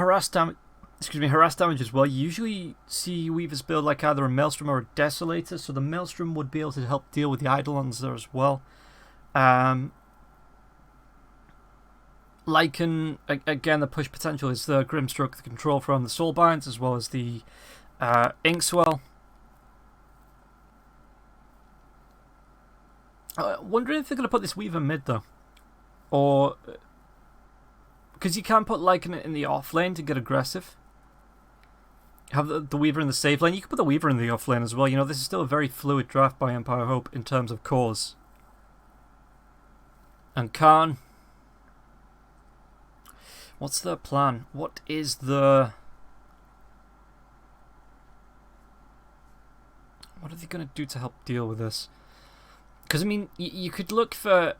harass damage. Excuse me, harass damage as well. You usually see Weavers build like either a Maelstrom or a Desolator, so the Maelstrom would be able to help deal with the Eidolons there as well. Lycan, again, the push potential is the Grimstroke, the control from the Soulbinds, as well as the Inkswell. Wondering if they're going to put this Weaver mid though, or because you can put Lycan in the off lane to get aggressive. Have the Weaver in the save lane. You can put the Weaver in the off lane as well. You know, this is still a very fluid draft by Empire Hope in terms of cores. And Khan, what's their plan? What is the... What are they going to do to help deal with this? Because, I mean, you could look for...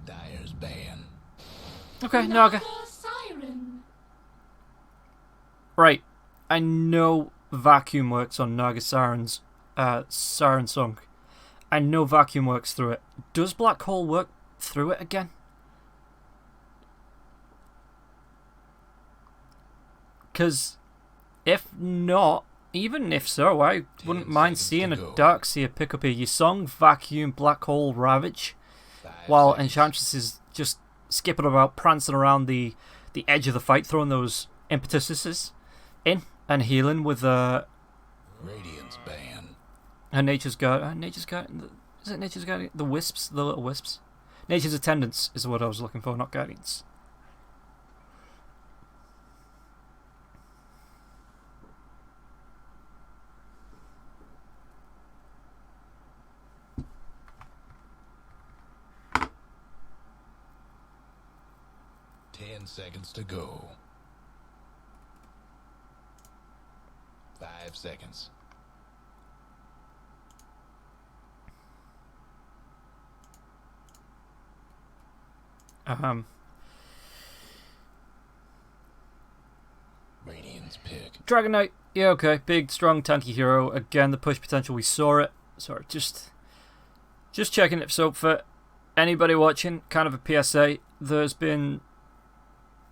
Dire's ban. Okay, Naga. Right. I know Vacuum works on Naga Siren's Siren Song. I know Vacuum works through it. Does Black Hole work through it again? Because if not, even if so, I wouldn't mind seeing a Darkseer pick up here. Your Song, Vacuum, Black Hole, Ravage, while Enchantress is just skipping about, prancing around the edge of the fight, throwing those impetuses in and healing with Radiance ban. Her Nature's Guard. Is it Nature's Guardian? The Wisps, the little Wisps. Nature's Attendants is what I was looking for, not Guardians. Seconds to go. 5 seconds. Radiant's pick. Dragon Knight. Yeah, okay. Big, strong, tanky hero. Again, the push potential, we saw it. Sorry, just checking it. So for anybody watching, kind of a PSA, there's been...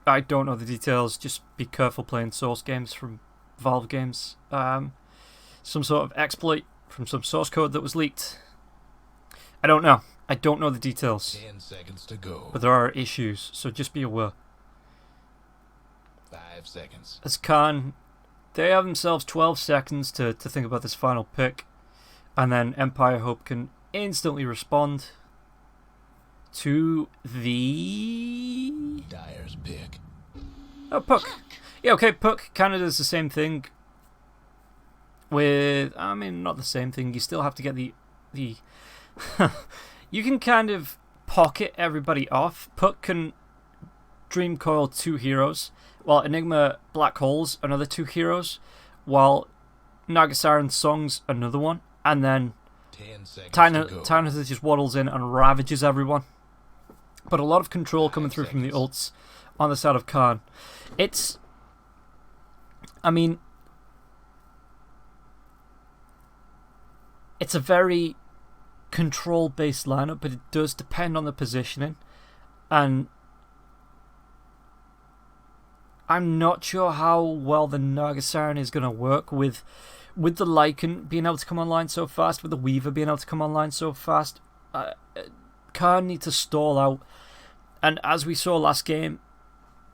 I don't know the details, just be careful playing source games from Valve games. Some sort of exploit from some source code that was leaked. I don't know. I don't know the details. 10 seconds to go. But there are issues, so just be aware. 5 seconds. As Khan, they have themselves 12 seconds to think about this final pick. And then Empire Hope can instantly respond to the... Dire's pick. Oh, Puck. Yeah, okay, Puck kind of does the same thing with... I mean, not the same thing. You still have to get the you can kind of pocket everybody off. Puck can Dream Coil 2 heroes, while Enigma Black Holes another 2 heroes, while Naga Siren Song's another one, and then Tynus just waddles in and ravages everyone. But a lot of control coming through from the ults on the side of Khan. It's... I mean... It's a very control-based lineup, but it does depend on the positioning. And... I'm not sure how well the Naga Siren is going to work with the Lycan being able to come online so fast, with the Weaver being able to come online so fast. Khan need to stall out, and as we saw last game,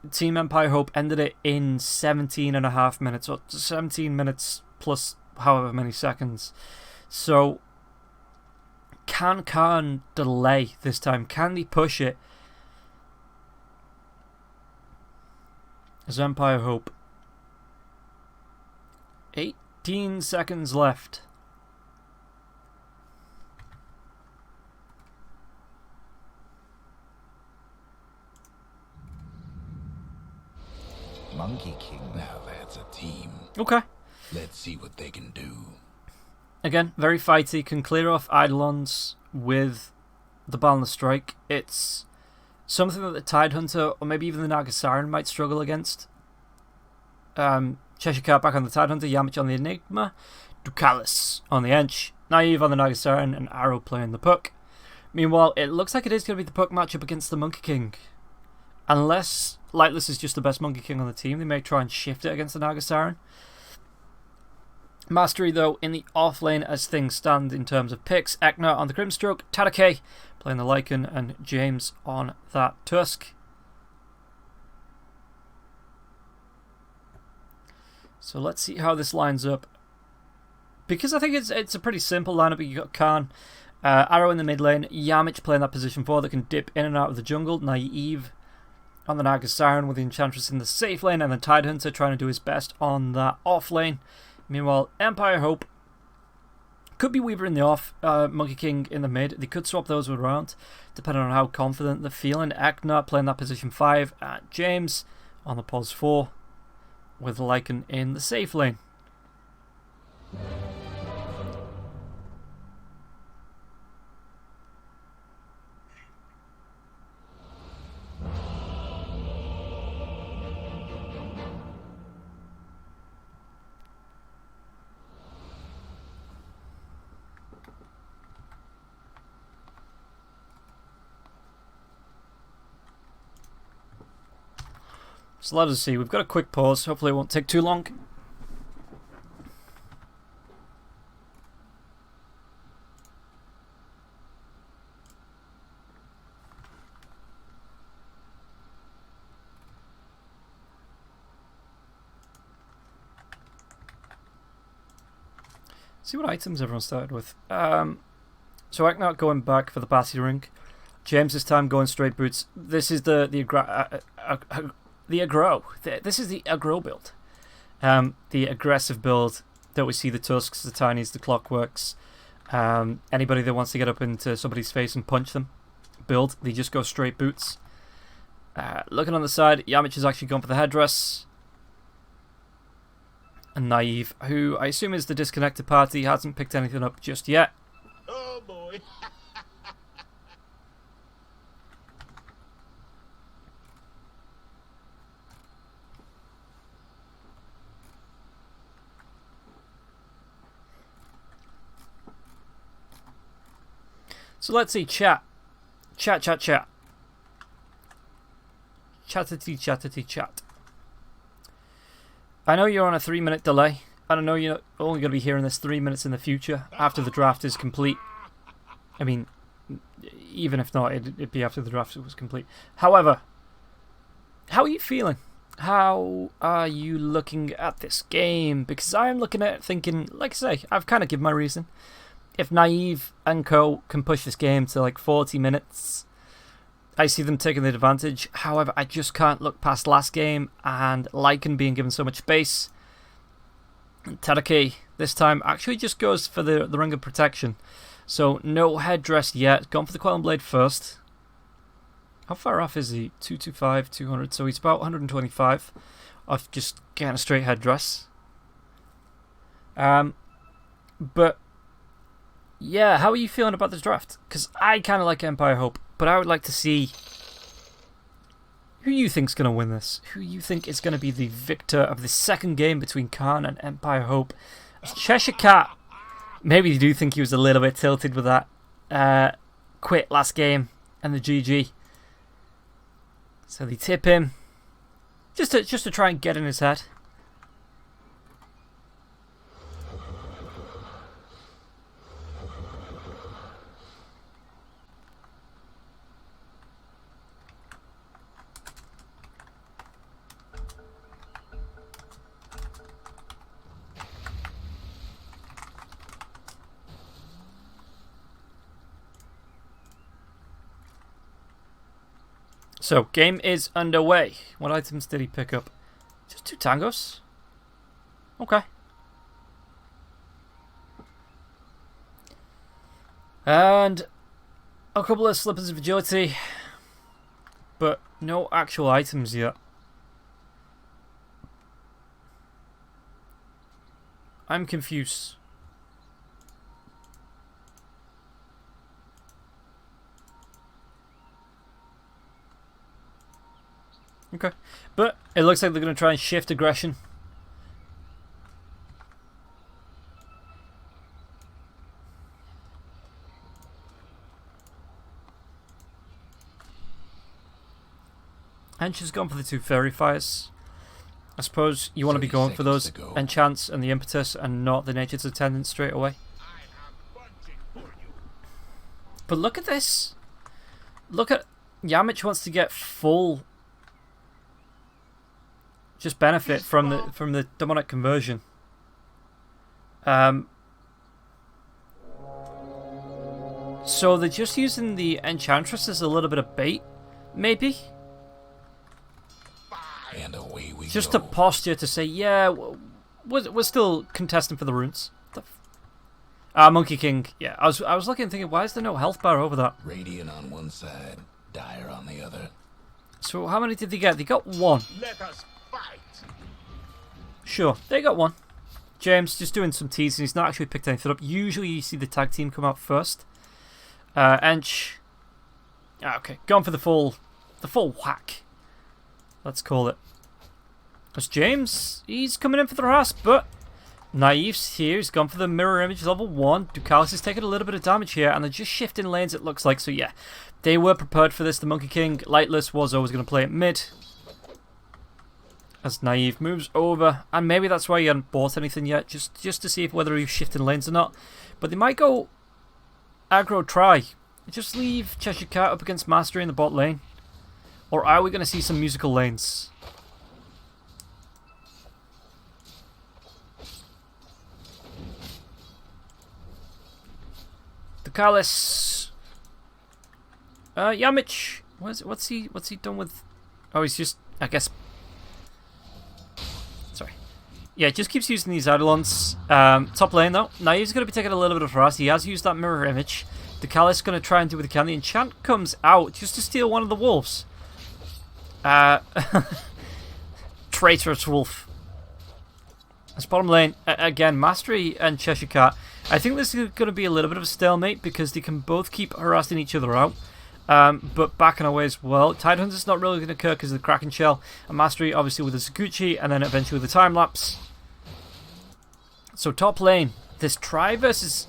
Team Empire Hope ended it in 17.5 minutes, or 17 minutes plus however many seconds. So, can Khan delay this time? Can they push it? As Empire Hope, 18 seconds left. Monkey King, now that's a team. Okay. Let's see what they can do. Again, very fighty, can clear off Eidolons with the Boundless Strike. It's something that the Tidehunter, or maybe even the Naga Siren, might struggle against. Cheshire Cat back on the Tidehunter, Yamich on the Enigma, Ducalis on the Ench, Naive on the Naga Siren, and Arrow playing the Puck. Meanwhile, it looks like it is going to be the Puck matchup against the Monkey King. unless Lightless is just the best Monkey King on the team, they may try and shift it against the Naga Siren. Mastery, though, in the off lane as things stand in terms of picks. Ekna on the Grimstroke, Tadake playing the Lycan, and James on that Tusk. So let's see how this lines up. Because I think it's a pretty simple lineup. You've got Khan, Arrow in the mid lane, Yamich playing that position 4 that can dip in and out of the jungle, Naive on the Naga Siren with the Enchantress in the safe lane, and then Tidehunter trying to do his best on that off lane. Meanwhile, Empire Hope could be Weaver in the off, Monkey King in the mid. They could swap those around depending on how confident they're feeling. Ekna playing that position 5, and James on the pos 4 with Lycan in the safe lane. So let us see. We've got a quick pause. Hopefully it won't take too long. See what items everyone started with. So Eknat going back for the Batty Ring. James this time going straight boots. This is the aggro. This is the aggro build. The aggressive build that we see the Tusks, the Tinies, the Clockworks. Anybody that wants to get up into somebody's face and punch them. Build. They just go straight boots. Looking on the side, Yamich has actually gone for the headdress. And Naive, who I assume is the disconnected party, hasn't picked anything up just yet. Oh boy. So let's see, chat. Chat. Chatty chat. I know you're on a 3-minute delay. And I know you're only going to be hearing this 3 minutes in the future after the draft is complete. I mean, even if not, it'd be after the draft was complete. However, how are you feeling? How are you looking at this game? Because I'm looking at it thinking, like I say, I've kind of given my reason. If Naive and Co can push this game to like 40 minutes, I see them taking the advantage. However, I just can't look past last game and Lycan being given so much space. Tadake this time actually just goes for the Ring of Protection. So no headdress yet. Gone for the Quelling Blade first. How far off is he? 225, 200. So he's about 125 off just getting a straight headdress. But yeah, how are you feeling about this draft? Because I kind of like Empire Hope, but I would like to see who you think's going to win this. Who you think is going to be the victor of the second game between Khan and Empire Hope. As Cheshire Cat, maybe you do think he was a little bit tilted with that quit last game and the GG. So they tip him just to try and get in his head. So, game is underway. What items did he pick up? Just 2 tangos? Okay. And a couple of slippers of agility, but no actual items yet. I'm confused. Okay, but it looks like they're going to try and shift aggression. Ench has gone for the 2 Fairy Fires. I suppose you want to be 30 going for those seconds to go. enchants and the impetus and not the Nature's Attendant straight away. But look at this. Look at... Yamich wants to get full... just benefit from the demonic conversion. So they're just using the Enchantress as a little bit of bait, maybe? And away we Just go. a posture to say, yeah, we're still contesting for the runes. Monkey King. Yeah, I was looking and thinking, why is there no health bar over that? Radiant on one side, dire on the other. So how many did they get? They got 1. Let us fight. Sure, they got 1. James just doing some teasing. He's not actually picked anything up. Usually you see the tag team come out first. Ench. Okay, going for the full whack. Let's call it. That's James. He's coming in for the harass, but Naive's here. He's gone for the mirror image level 1. Ducalis is taking a little bit of damage here, and they're just shifting lanes, it looks like. So yeah, they were prepared for this. The Monkey King, Lightless, was always going to play it mid. As Naive moves over, and maybe that's why he hadn't bought anything yet, just to see if whether he's shifting lanes or not. But they might go aggro try. Just leave Cheshire Cat up against Mastery in the bot lane. Or are we going to see some musical lanes? Ducalis. Yamich. What's he done with? Oh, he's just, I guess. Sorry. Yeah, just keeps using these Eidolons. Top lane though. Naive's going to be taking a little bit of harass. He has used that mirror image. Ducalis going to try and do what he can. The enchant comes out just to steal one of the wolves. Traitorous wolf. That's bottom lane. Again, Mastery and Cheshire Cat. I think this is going to be a little bit of a stalemate because they can both keep harassing each other out. But backing away as well. Tidehunter's not really going to occur because of the Kraken Shell. And Mastery obviously with the Saguchi and then eventually with the time lapse. So top lane. This try versus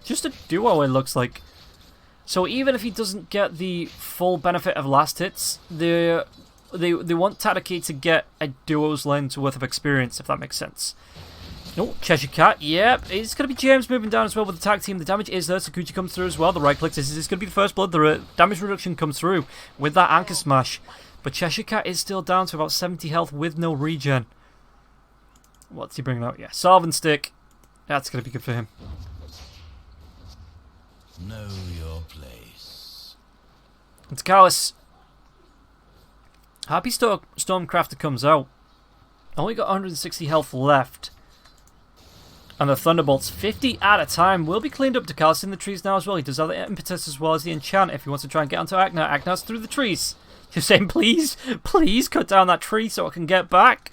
just a duo it looks like. So even if he doesn't get the full benefit of last hits, they want Tadaki to get a duo's lane's worth of experience, if that makes sense. Oh, Cheshire Cat, yep. It's going to be James moving down as well with the tag team. The damage is there. Sakuchi comes through as well. The right click. This is going to be the first blood. The damage reduction comes through with that anchor smash. But Cheshire Cat is still down to about 70 health with no regen. What's he bringing out? Yeah, Salvin Stick. That's going to be good for him. Know your place. It's Kalis. Happy Stormcrafter comes out. Only got 160 health left. And the Thunderbolts, 50 at a time, will be cleaned up to Kalis in the trees now as well. He does have the impetus as well as the enchant if he wants to try and get onto Agna. Agna's through the trees. Just saying, please, please cut down that tree so I can get back.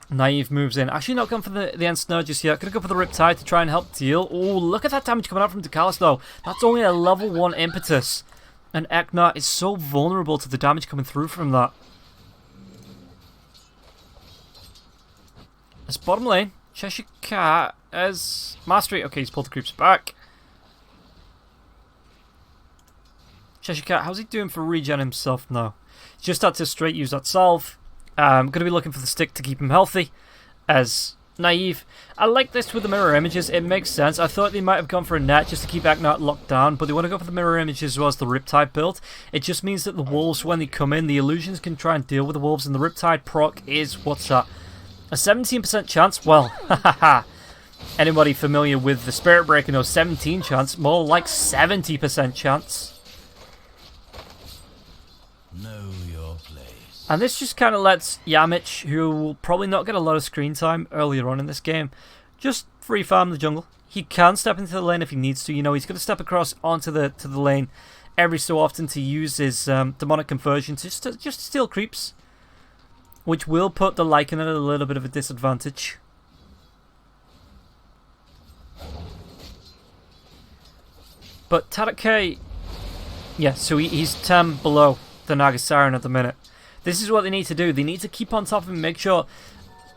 Naive moves in. Actually not going for the end snare just yet. Going to go for the Riptide to try and help deal. Oh, look at that damage coming out from Ducalis though. That's only a level 1 impetus. And Ekna is so vulnerable to the damage coming through from that. It's bottom lane. Cheshire Cat as Mastery. Okay, he's pulled the creeps back. Cheshire Cat, how's he doing for regen himself now? Just had to straight use that salve. Going to be looking for the stick to keep him healthy. As Naive. I like this with the mirror images. It makes sense. I thought they might have gone for a net just to keep Agna locked down, but they want to go for the mirror images as well as the Riptide build. It just means that the wolves, when they come in, the illusions can try and deal with the wolves, and the Riptide proc is, what's that? A 17% chance? Well, hahaha. Anybody familiar with the Spirit Breaker knows 17 chance, more like 70% chance. Know your place. And this just kind of lets Yamich, who will probably not get a lot of screen time earlier on in this game, just free farm the jungle. He can step into the lane if he needs to. You know, he's going to step across onto the lane every so often to use his demonic conversion to just steal creeps, which will put the Lycan at a little bit of a disadvantage. But Tadake, yeah, so he's 10 below the Nagasaran at the minute. This is what they need to do. They need to keep on top of him, make sure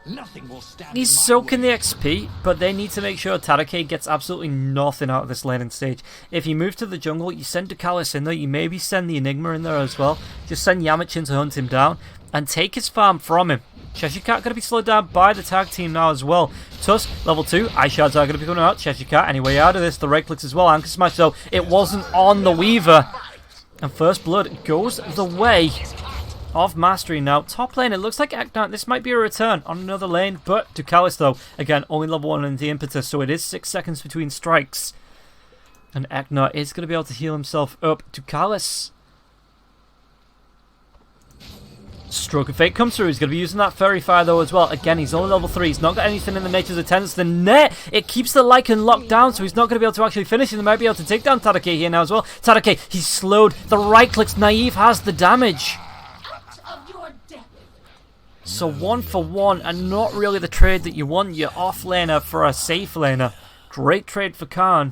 Nothing will stand He's in my soaking the way. XP, but they need to make sure Tadake gets absolutely nothing out of this laning stage. If you move to the jungle, you send Ducalis in there, you maybe send the Enigma in there as well. Just send Yamich in to hunt him down, and take his farm from him. Cheshire Cat going to be slowed down by the tag team now as well. Tusk, level 2, Ice Shards are going to be coming out. Cheshire Cat, anyway out of this, the right clicks as well. Anchor Smash, though, it wasn't on the Weaver. And First Blood goes the way of Mastery now. Top lane, it looks like Eknart, this might be a return on another lane, but Ducalis though, again, only level 1 in the impetus, so it is 6 seconds between strikes. And Eknart is going to be able to heal himself up. Ducalis. Stroke of Fate comes through, he's going to be using that Fairy Fire though as well. Again, he's only level 3, he's not got anything in the Nature's Attendance. The net, it keeps the Lycan locked down, so he's not going to be able to actually finish, and they might be able to take down Tadake here now as well. Tadake, he's slowed, the right clicks, Naive has the damage. So 1 for 1, and not really the trade that you want. Your off laner for a safe laner. Great trade for Khan.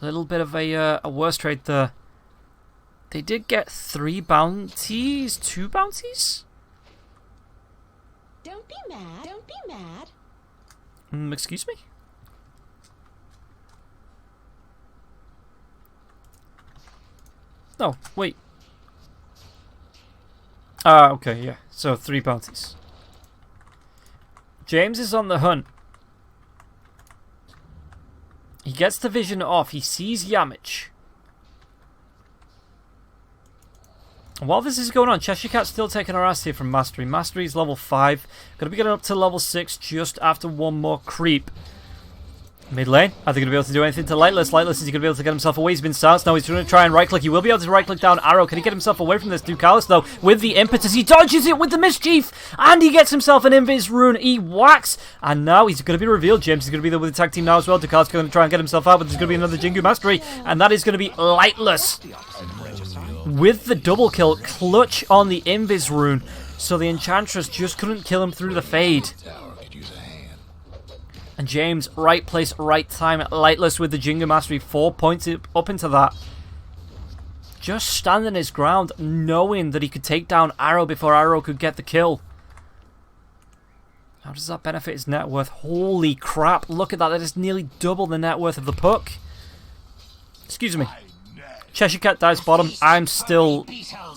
A little bit of a worse trade there. They did get 3 bounties, 2 bounties? Don't be mad. Don't be mad. Excuse me? No, wait. Okay, yeah. So 3 bounties. James is on the hunt. He gets the vision off. He sees Yamich. And while this is going on, Cheshire Cat's still taking her ass here from Mastery. Mastery's level 5. Going to be getting up to level 6 just after one more creep. Mid lane, are they going to be able to do anything to Lightless? Lightless, is he going to be able to get himself away? He's been silenced now. He's going to try and right click. He will be able to right click down Arrow. Can he get himself away from this? Ducalis, though, with the impetus, he dodges it with the Mischief, and he gets himself an Invis rune. He whacks, and now he's going to be revealed. James is going to be there with the tag team now as well. Ducalis going to try and get himself out, but there's going to be another Jingu Mastery, and that is going to be Lightless with the double kill. Clutch on the Invis rune, so the Enchantress just couldn't kill him through the fade. And James, right place, right time, Lightless with the Jingu Mastery, 4 points up into that. Just standing his ground, knowing that he could take down Arrow before Arrow could get the kill. How does that benefit his net worth? Holy crap, look at that, that is nearly double the net worth of the puck. Excuse me. Cheshire Cat dives bottom. I'm still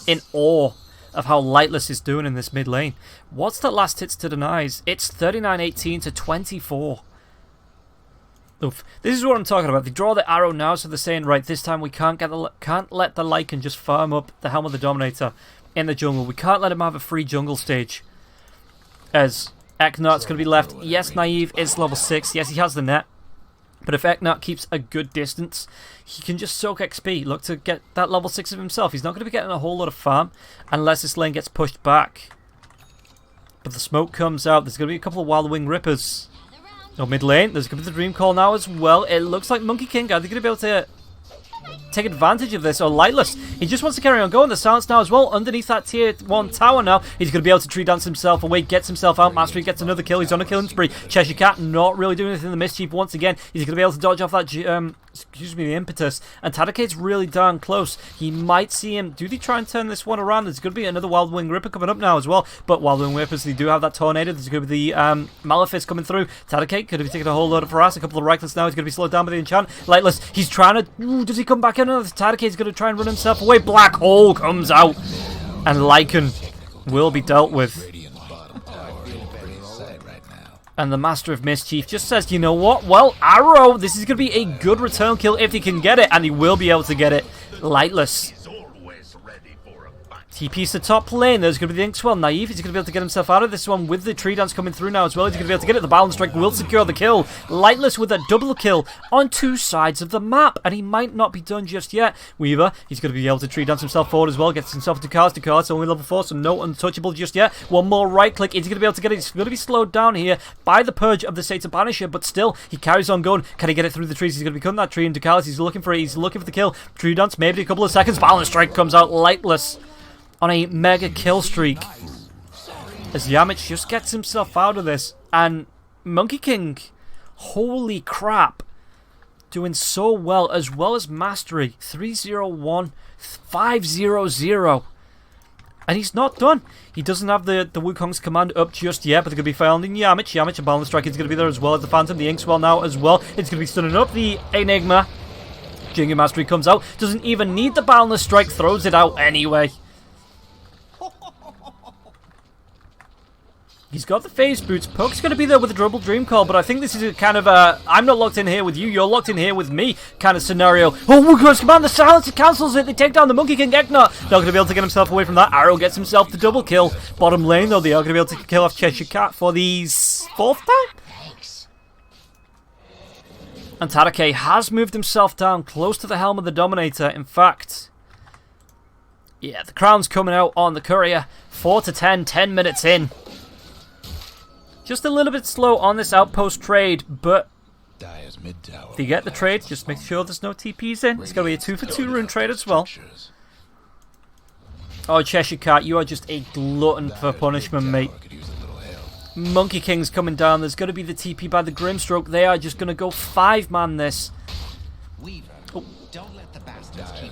in awe of how Lightless is doing in this mid lane. What's that last hits to denies? It's 39-18 to 24. Oof. This is what I'm talking about. They draw the arrow now, so they're saying, right, this time we can't let the Lycan just farm up the Helm of the Dominator in the jungle. We can't let him have a free jungle stage. As Eknart's going to be left. Yes, Naive is level 6. Yes, he has the net. But if Eknart keeps a good distance, he can just soak XP. Look to get that level 6 of himself. He's not going to be getting a whole lot of farm unless this lane gets pushed back. But the smoke comes out. There's going to be a couple of Wild Wing Rippers. Oh, mid lane. There's going to be the Dream Call now as well. It looks like Monkey King. Are they going to be able to take advantage of this? Or Lightless, he just wants to carry on going. The silence now as well underneath that tier 1 tower now. He's going to be able to tree dance himself away, gets himself out. Mastery gets another kill. He's on a killing spree. Cheshire Cat not really doing anything in the Mischief once again. He's going to be able to dodge off that the impetus. And Tadake's really darn close. He might see him. Do they try and turn this one around? There's going to be another Wild Wing Ripper coming up now as well. But Wild Wing Rippers, they do have that Tornado. There's going to be the Malefice coming through. Tadake could be taking a whole load of harass. A couple of Reckless now. He's going to be slowed down by the enchant. Lightless, he's trying to... Ooh, does he come back in? Tadake's going to try and run himself away. Black Hole comes out. And Lycan will be dealt with. And the Master of Mischief just says, you know what? Well, Arrow, this is going to be a good return kill if he can get it. And he will be able to get it. Lightless. TP's the top lane. There's going to be the Inkswell. Naive, he's going to be able to get himself out of this one with the Tree Dance coming through now as well. He's going to be able to get it. The Balance Strike will secure the kill. Lightless with a double kill on 2 sides of the map. And he might not be done just yet. Weaver, he's going to be able to Tree Dance himself forward as well. Gets himself to cards. It's only level 4, so no untouchable just yet. One more right click. Is he going to be able to get it? He's going to be slowed down here by the Purge of the Satan Banisher. But still, he carries on going. Can he get it through the trees? He's going to be cutting that tree. And Ducalis, he's looking for it. He's looking for the kill. Tree Dance, maybe a couple of seconds. Balance Strike comes out. Lightless on a mega kill streak as Yamich just gets himself out of this. And Monkey King, holy crap, doing so well as Mastery. 301, 500. And he's not done. He doesn't have the Wukong's command up just yet, but they're going to be finding Yamich. Yamich, a balance strike is going to be there as well as the Phantom, the Inkswell now as well. It's going to be stunning up the Enigma. Jingu Mastery comes out. Doesn't even need the balance strike, throws it out anyway. He's got the phase boots. Puck's going to be there with a double dream call, but I think this is a kind of a I'm not locked in here with you, you're locked in here with me kind of scenario. Oh, Wukong's command, the silence, it cancels it. They take down the Monkey King Eknar. Not going to be able to get himself away from that. Arrow gets himself the double kill. Bottom lane, though, they are going to be able to kill off Cheshire Cat for the 4th time. And Tadake has moved himself down close to the helm of the Dominator. In fact, yeah, the crown's coming out on the Courier. 4 to 10, 10 minutes in. Just a little bit slow on this outpost trade, but if you get the trade, just make sure there's no TPs in. It's going to be a 2 for 2 rune trade as well. Oh, Cheshire Cat, you are just a glutton for punishment, mate. Monkey King's coming down. There's going to be the TP by the Grimstroke. They are just going to go 5-man this. Oh.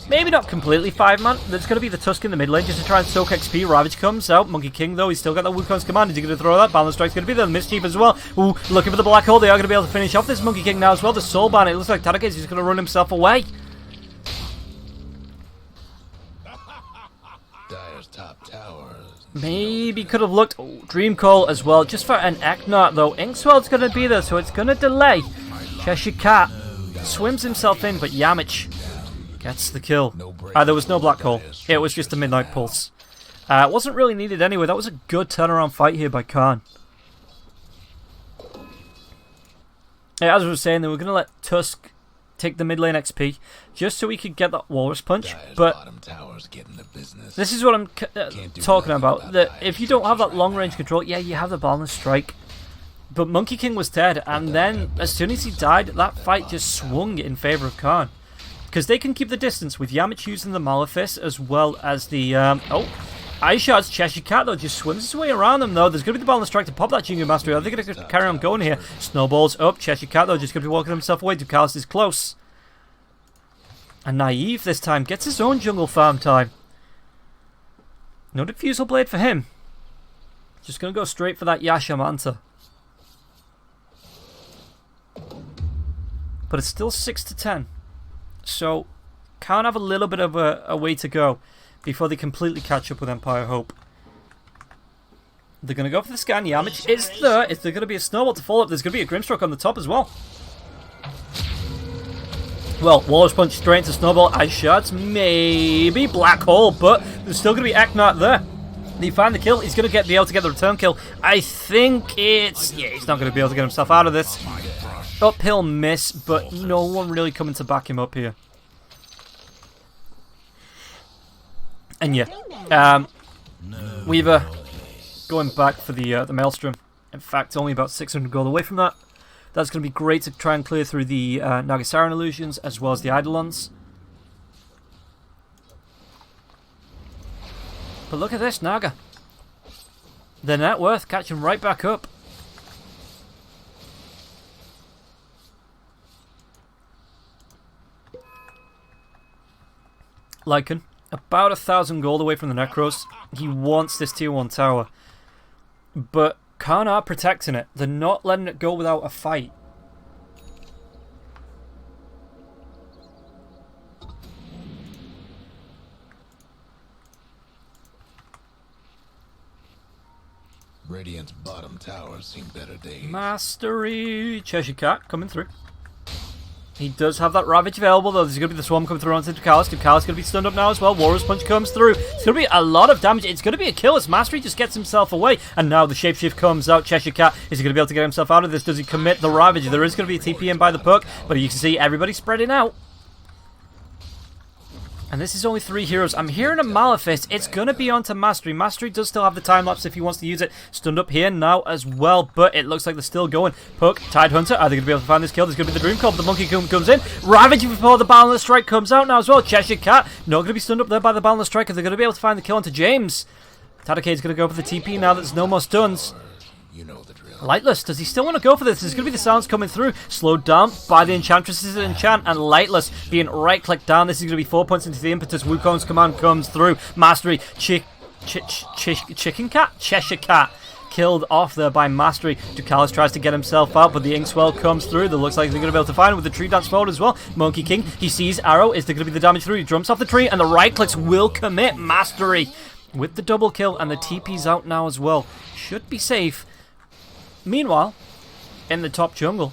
Maybe not completely 5-man. There's going to be the Tusk in the mid lane just to try and soak XP. Ravage comes out. Monkey King, though, he's still got the Wukong's command. Is he going to throw that? Balance Strike's going to be there. The Mischief as well. Ooh, looking for the Black Hole. They are going to be able to finish off this Monkey King now as well. The Soul Ban. It looks like Tadake's just going to run himself away. Dire's top tower. Maybe could have looked. Oh, Dream Call as well. Just for an Eknar, though. Inkswell's going to be there, so it's going to delay. Cheshire Cat swims himself in, but Yamich gets the kill. There was no Black Hole. It was just a Midnight Pulse. It wasn't really needed anyway. That was a good turnaround fight here by Khan. Yeah, as I was saying, they were going to let Tusk take the mid lane XP just so he could get that Walrus Punch. But this is what I'm talking about. That if you don't have that long range control, yeah, you have the Balance Strike. But Monkey King was dead, and then as soon as he died, that fight just swung in favour of Khan. Because they can keep the distance with Yamich using the Malefice as well as the... Ice Shard's Cheshire Cat, though, just swims his way around them, though. There's going to be the Balance Strike to pop that Jingu Mastery. Are they going to carry on going here? Snowballs up. Cheshire Cat, though, just going to be walking himself away. Ducalis is close. And Naive this time gets his own jungle farm time. No Diffusal Blade for him. Just going to go straight for that Yasha Manta. But it's still 6 to 10. So, can't have a little bit of a way to go before they completely catch up with Empire Hope. They're going to go for the scan. Yamich is there. Is there going to be a snowball to follow up? There's going to be a Grimstroke on the top as well. Well, Walrus Punch straight into Snowball. Ice Shards, maybe Black Hole, but there's still going to be Eknar there. He found the kill. He's going to be able to get the return kill. I think it's... Yeah, he's not going to be able to get himself out of this. Uphill miss, but no one really coming to back him up here. And yeah, Weaver going back for the Maelstrom. In fact, only about 600 gold away from that. That's going to be great to try and clear through the Nagasaran illusions as well as the Eidolons. But look at this, Naga. The net worth catching right back up. Lycan, about 1,000 gold away from the Necros. He wants this tier 1 tower. But Khan are protecting it. They're not letting it go without a fight. Radiant's bottom tower's seen better days. Mastery. Cheshire Cat coming through. He does have that Ravage available, though. There's going to be the Swarm coming through onto Ducalis. Ducalis going to be stunned up now as well. Walrus Punch comes through. It's going to be a lot of damage. It's going to be a kill as Mastery just gets himself away. And now the Shapeshift comes out. Cheshire Cat, is he going to be able to get himself out of this? Does he commit the Ravage? There is going to be a TP in by the Puck, but you can see everybody spreading out. And this is only 3 heroes. I'm hearing a Malefice. It's going to be onto Mastery. Mastery does still have the time lapse if he wants to use it. Stunned up here now as well, but it looks like they're still going. Puck, Tidehunter, are they going to be able to find this kill? There's going to be the Dream Call. The Monkey comes in. Ravage before the Balance Strike comes out now as well. Cheshire Cat, not going to be stunned up there by the Balance Strike. They're going to be able to find the kill onto James. Tadake is going to go for the TP now that there's no more stuns. You know the drill. Lightless, does he silwant to go for this? There's going to be the sounds coming through. Slowed down by the Enchantress's enchant, and Lightless being right-clicked down. This is going to be 4 points into the impetus. Wukong's command comes through. Mastery, Chicken Cat? Cheshire Cat. Killed off there by Mastery. Ducalis tries to get himself out, but the Inkswell comes through. That looks like they're going to be able to find him with the tree dance forward as well. Monkey King, he sees Arrow. Is there going to be the damage through? He jumps off the tree, and the right clicks will commit. Mastery with the double kill, and the TP's out now as well. Should be safe. Meanwhile, in the top jungle,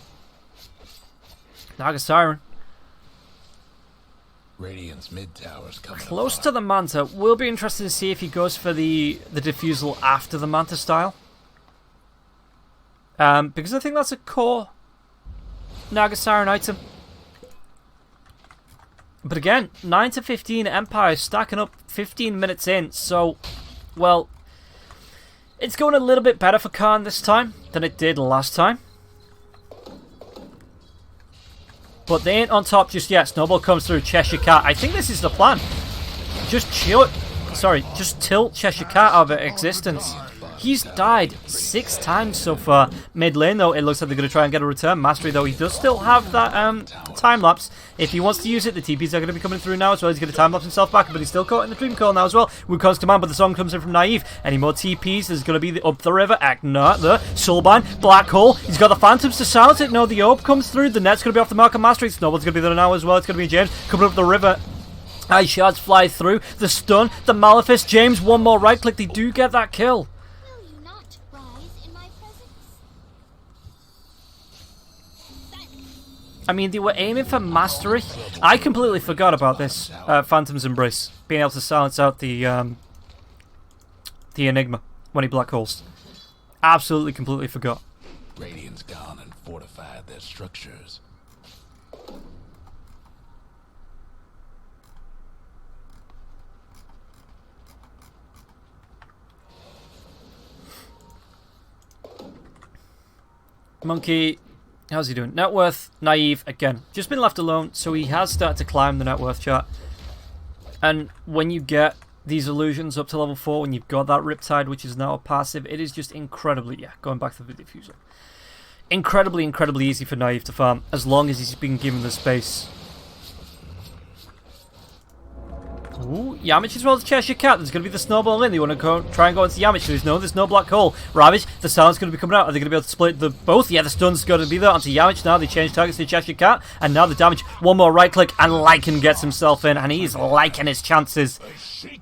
Naga Siren. Radiant's mid tower's coming Close to the Manta. Will be interested to see if he goes for the defusal after the Manta style. Because I think that's a core Naga Siren item. But again, 9 to 15 Empire stacking up 15 minutes in. So, well, it's going a little bit better for Khan this time than it did last time. But they ain't on top just yet. Snowball comes through. Cheshire Cat. I think this is the plan. Just tilt Cheshire Cat out of existence. He's died 6 times so far. Mid lane, though, it looks like they're going to try and get a return. Mastery, though, he does still have that time lapse. If he wants to use it, the TPs are going to be coming through now as well. He's going to time lapse himself back, but he's still caught in the Dream Call now as well. Wukong's command, but the song comes in from Naive. Any more TPs? There's going to be up the river. Aknart, the Soulbind, Black Hole. He's got the Phantoms to silence it. No, the Orb comes through. The net's going to be off the mark of Mastery. Snowball's going to be there now as well. It's going to be James coming up the river. Ice shards fly through. The stun, the Malefice. James, one more right click. They do get that kill. I mean, they were aiming for Mastery. I completely forgot about this Phantom's Embrace. Being able to silence out the Enigma when he black holes. Absolutely, completely forgot. Radiant's gone and fortified their structures. Monkey, how's he doing? Net worth, Naive, again. Just been left alone, so he has started to climb the net worth chart. And when you get these illusions up to level 4, when you've got that Riptide, which is now a passive, it is just incredibly, going back to the diffuser. Incredibly, incredibly easy for Naive to farm, as long as he's been given the space. Ooh, Yamich as well as Cheshire Cat. There's going to be the snowball in. They want to try and go into Yamich. There's no black hole. Ravage, the silence going to be coming out. Are they going to be able to split the both? Yeah, the stun's going to be there onto Yamich now. They change targets to Cheshire Cat. And now the damage. One more right click and Lycan gets himself in. And he's liking his chances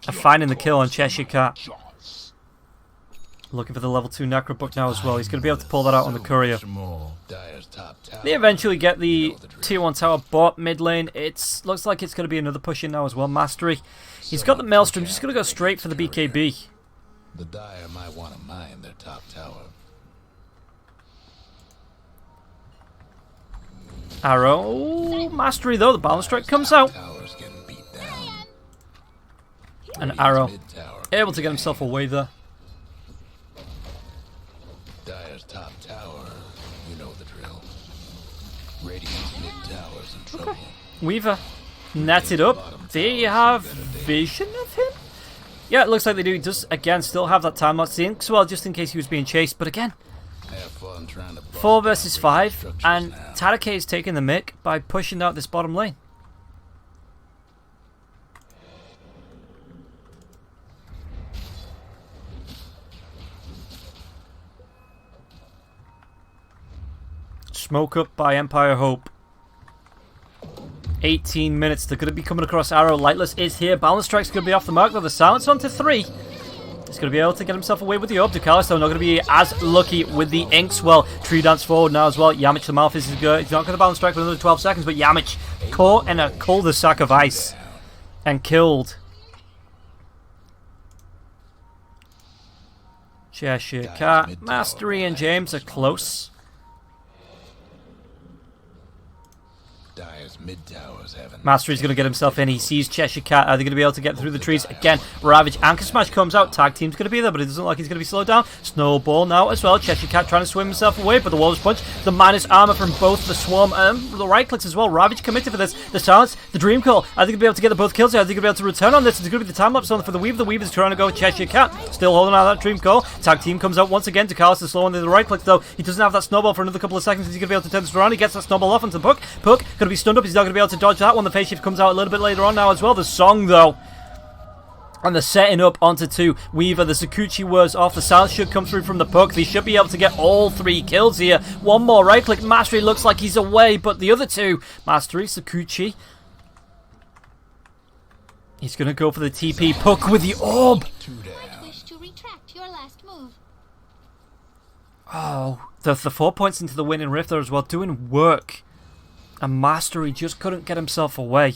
of finding the kill on Cheshire Cat. Looking for the level 2 Necrobook now as well. He's going to be able to pull that out on the Courier. They eventually get the tier 1 tower bot mid lane. It looks like it's going to be another push in now as well. Mastery. He's got the Maelstrom. Just going to go straight for the BKB. The Dire might want to mine their top tower. Arrow. Mastery though. The balance strike comes out. And Arrow able to get himself away there. Dire's top tower, you know the drill. Radiant's mid tower's in trouble. Weaver netted up. They have vision of him? Yeah, it looks like they do. He does, again, still have that time locked in. Well, just in case he was being chased. But again, 4 versus 5. And Tadake is taking the mick by pushing out this bottom lane. Smoke up by Empire Hope. 18 minutes. They're going to be coming across Arrow. Lightless is here. Balance Strike's going to be off the mark, though. The silence onto 3. He's going to be able to get himself away with the orb. Ducalis, though, not going to be as lucky with the Inkswell. Tree Dance forward now as well. Yamich, the Malefice, is good. He's not going to Balance Strike for another 12 seconds, but Yamich caught in a cul-de-sac of ice and killed. Cheshire Cat, Mastery, and James are close. Mastery's going to get himself in. He sees Cheshire Cat. Are they going to be able to get through the trees? Again, Ravage. Anchor Smash comes out. Tag Team's going to be there, but it doesn't look like he's going to be slowed down. Snowball now as well. Cheshire Cat trying to swim himself away, but the wall is punched. The minus armor from both the Swarm and the right clicks as well. Ravage committed for this. The silence, the Dream Call. Are they going to be able to get the both kills? Are they going to be able to return on this? It's going to be the time lapse on for the Weaver. The Weaver's trying to go with Cheshire Cat. Still holding on that Dream Call. Tag Team comes out once again. Ducalis is slow on the right click, though. He doesn't have that snowball for another couple of seconds. He's going to be able to turn this around. He gets that snowball off onto Puck. Puck going to be stunned up. He's not going to be able to dodge that one. The face shift comes out a little bit later on now as well. The song, though. And they're setting up onto 2. Weaver, the Sakuchi wears off. The silence should come through from the Puck. They should be able to get all 3 kills here. One more right click. Mastery looks like he's away, but the other 2, Mastery, Sakuchi. He's going to go for the TP. Puck with the orb. I wish to retract your last move. Oh, the 4 points into the winning rift there as well, doing work. And Mastery just couldn't get himself away.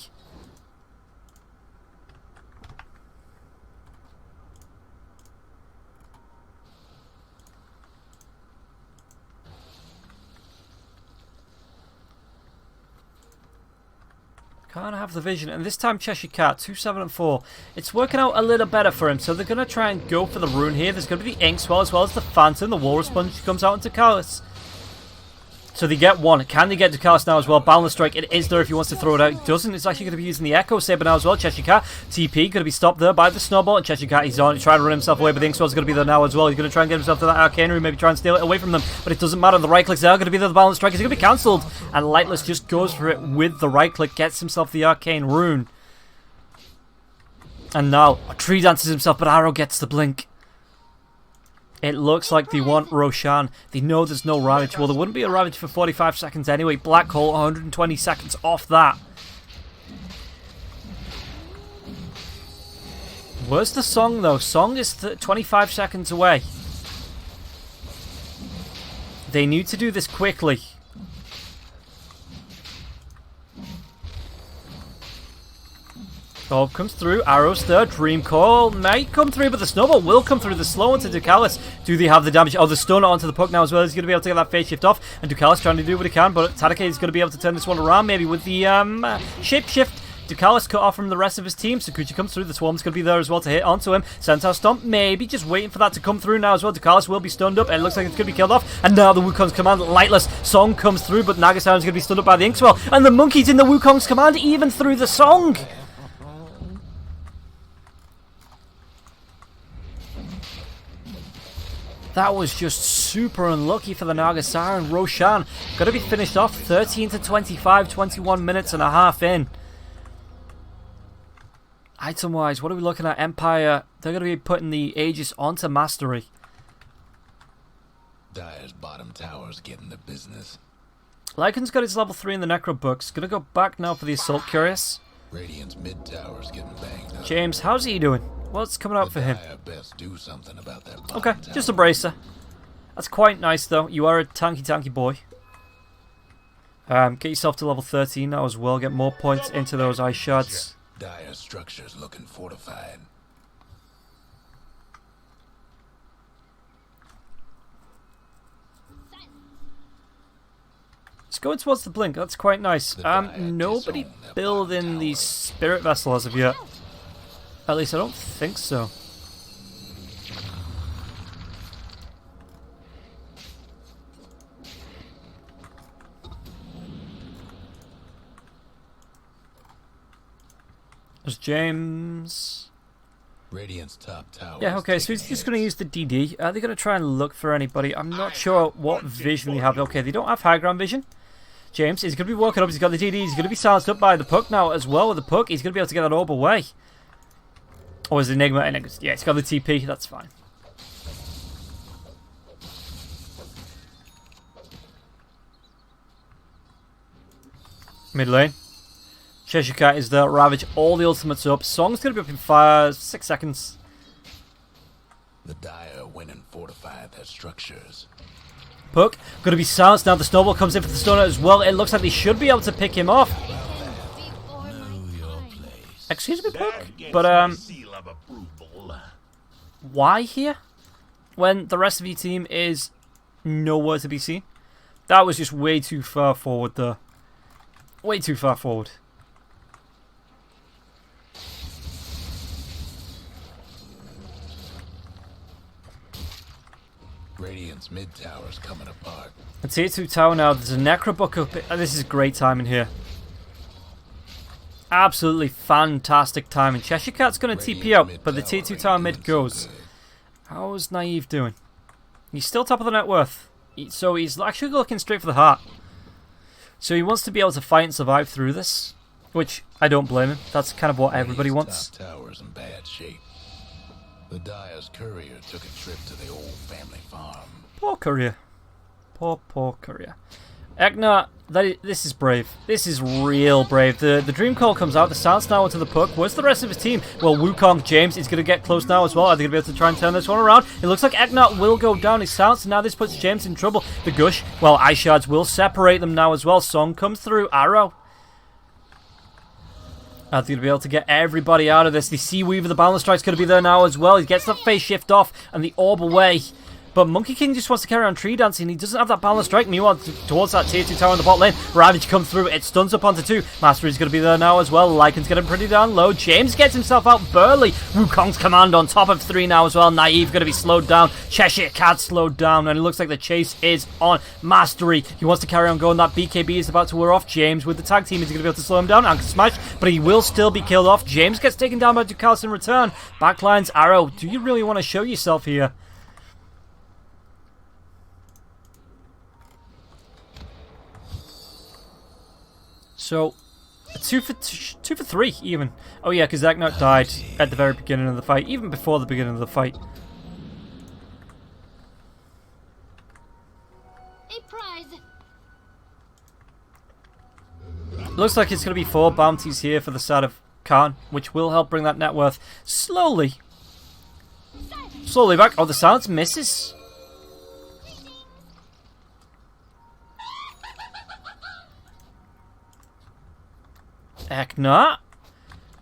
Can't have the vision, and this time Cheshire Cat, 2, 7, and 4. It's working out a little better for him, so they're going to try and go for the rune here. There's going to be the Inkswell as well as the Phantom. The Walrus Sponge comes out into Callus. So they get 1. Can they get to Callus now as well? Boundless Strike, it is there if he wants to throw it out. He doesn't. It's actually going to be using the Echo Saber now as well. Cheshire Cat, TP, going to be stopped there by the Snowball. And Cheshire Cat, he's on. He's trying to run himself away, but the Inkswell's going to be there now as well. He's going to try and get himself to that Arcane Room, maybe try and steal it away from them. But it doesn't matter. The right clicks are going to be there. The Boundless Strike is going to be cancelled. And Lightless just goes for it with the right click, gets himself the Arcane Rune. And now, Tree dances himself, but Arrow gets the blink. It looks like they want Roshan. They know there's no Ravage. Well, there wouldn't be a Ravage for 45 seconds anyway. Black Hole, 120 seconds off that. Where's the Song, though? Song is 25 seconds away. They need to do this quickly. Orb comes through, Arrow's there, Dream Call might come through, but the Snowball will come through. The slow onto Ducalis. Do they have the damage? Oh, the stun onto the Puck now as well. He's going to be able to get that phase shift off, and Ducalis trying to do what he can, but Tadake is going to be able to turn this one around, maybe with the shape shift. Ducalis cut off from the rest of his team. Sakuchi comes through. The Swarm's going to be there as well to hit onto him. Centaur Stomp, maybe just waiting for that to come through now as well. Ducalis will be stunned up. It looks like it's going to be killed off. And now the Wukong's command, Lightless. Song comes through, but Nagasaur's going to be stunned up by the Inkswell. And the Monkey's in the Wukong's command, even through the Song. That was just super unlucky for the Nagasara, and Roshan got to be finished off 13 to 25, 21 minutes and a half in. Item wise, what are we looking at? Empire, they're going to be putting the Aegis onto Mastery. Dire's bottom tower's getting the business. Lycan's got his level 3 in the Necro books. Going to go back now for the Assault Curious. Radiant's mid tower's getting banged up. James, how's he doing? What's coming out for him? Dire best do something about that bottom Okay, tower. just a bracer. That's quite nice though. You are a tanky boy. Get yourself to level 13 now as well. Get more points into those ice shards. Dire structure's looking fortified. It's going towards the blink. That's quite nice. The Dire Nobody disown their building bottom the tower. Spirit Vessel as of yet. At least I don't think so. There's James. Radiant's top tower. Yeah, okay, so he's just going to use the DD. They're going to try and look for anybody. I'm not sure what vision they have. Okay, they don't have high ground vision. James is going to be walking up. He's got the DD. He's going to be silenced up by the Puck now as well. With the Puck, he's going to be able to get that orb away. Or is it Enigma? Yeah, he's got the TP. That's fine. Mid lane. Cheshire Cat is there. Ravage. All the ultimates up. Song's going to be up in 6 seconds. The Dire went and fortified their structures. Puck. Going to be silenced now. The Snowball comes in for the stunner as well. It looks like they should be able to pick him off. Excuse me, Puck? But, why here? When the rest of your team is nowhere to be seen? That was just way too far forward there. Way too far forward. Radiant's mid tower's coming apart. And tier 2 tower now, there's a Necrobook up. This is great timing here. Absolutely fantastic timing. Cheshire Cat's going to TP out, but the tier 2 tower mid goes. How's Naive doing? He's still top of the net worth. So he's actually looking straight for the heart. So he wants to be able to fight and survive through this. Which, I don't blame him. That's kind of what everybody wants. Top tower's in bad shape. The Dyer's courier took a trip to the old family farm. Poor courier. Poor courier. Eknar, this is brave. This is real brave. The dream call comes out. The silence now onto the puck. Where's the rest of his team? Well, Wukong, James is going to get close now as well. Are they going to be able to try and turn this one around? It looks like Eknar will go down. He's silenced. Now this puts James in trouble. The Gush, well, Ice Shards will separate them now as well. Song comes through. Arrow. Are they going to be able to get everybody out of this? The Sea Weaver, the Balance Strike's going to be there now as well. He gets the phase shift off and the orb away. But Monkey King just wants to carry on tree dancing. He doesn't have that balance strike. Meanwhile, towards that tier 2 tower in the bot lane, Ravage comes through. It stuns up onto 2. Mastery's going to be there now as well. Lycan's getting pretty down low. James gets himself out. Burley. Wukong's command on top of 3 now as well. Naive going to be slowed down. Cheshire Cat slowed down. And it looks like the chase is on. Mastery. He wants to carry on going. That BKB is about to wear off. James with the tag team is going to be able to slow him down. Anchor smash. But he will still be killed off. James gets taken down by Ducalis in return. Backlines. Arrow. Do you really want to show yourself here? So, 2 for 3 even. Oh yeah, because Eknar died at the very beginning of the fight, even before the beginning of the fight. A prize. Looks like it's going to be 4 bounties here for the side of Khan, which will help bring that net worth slowly back. Oh, the silence misses. Eknar.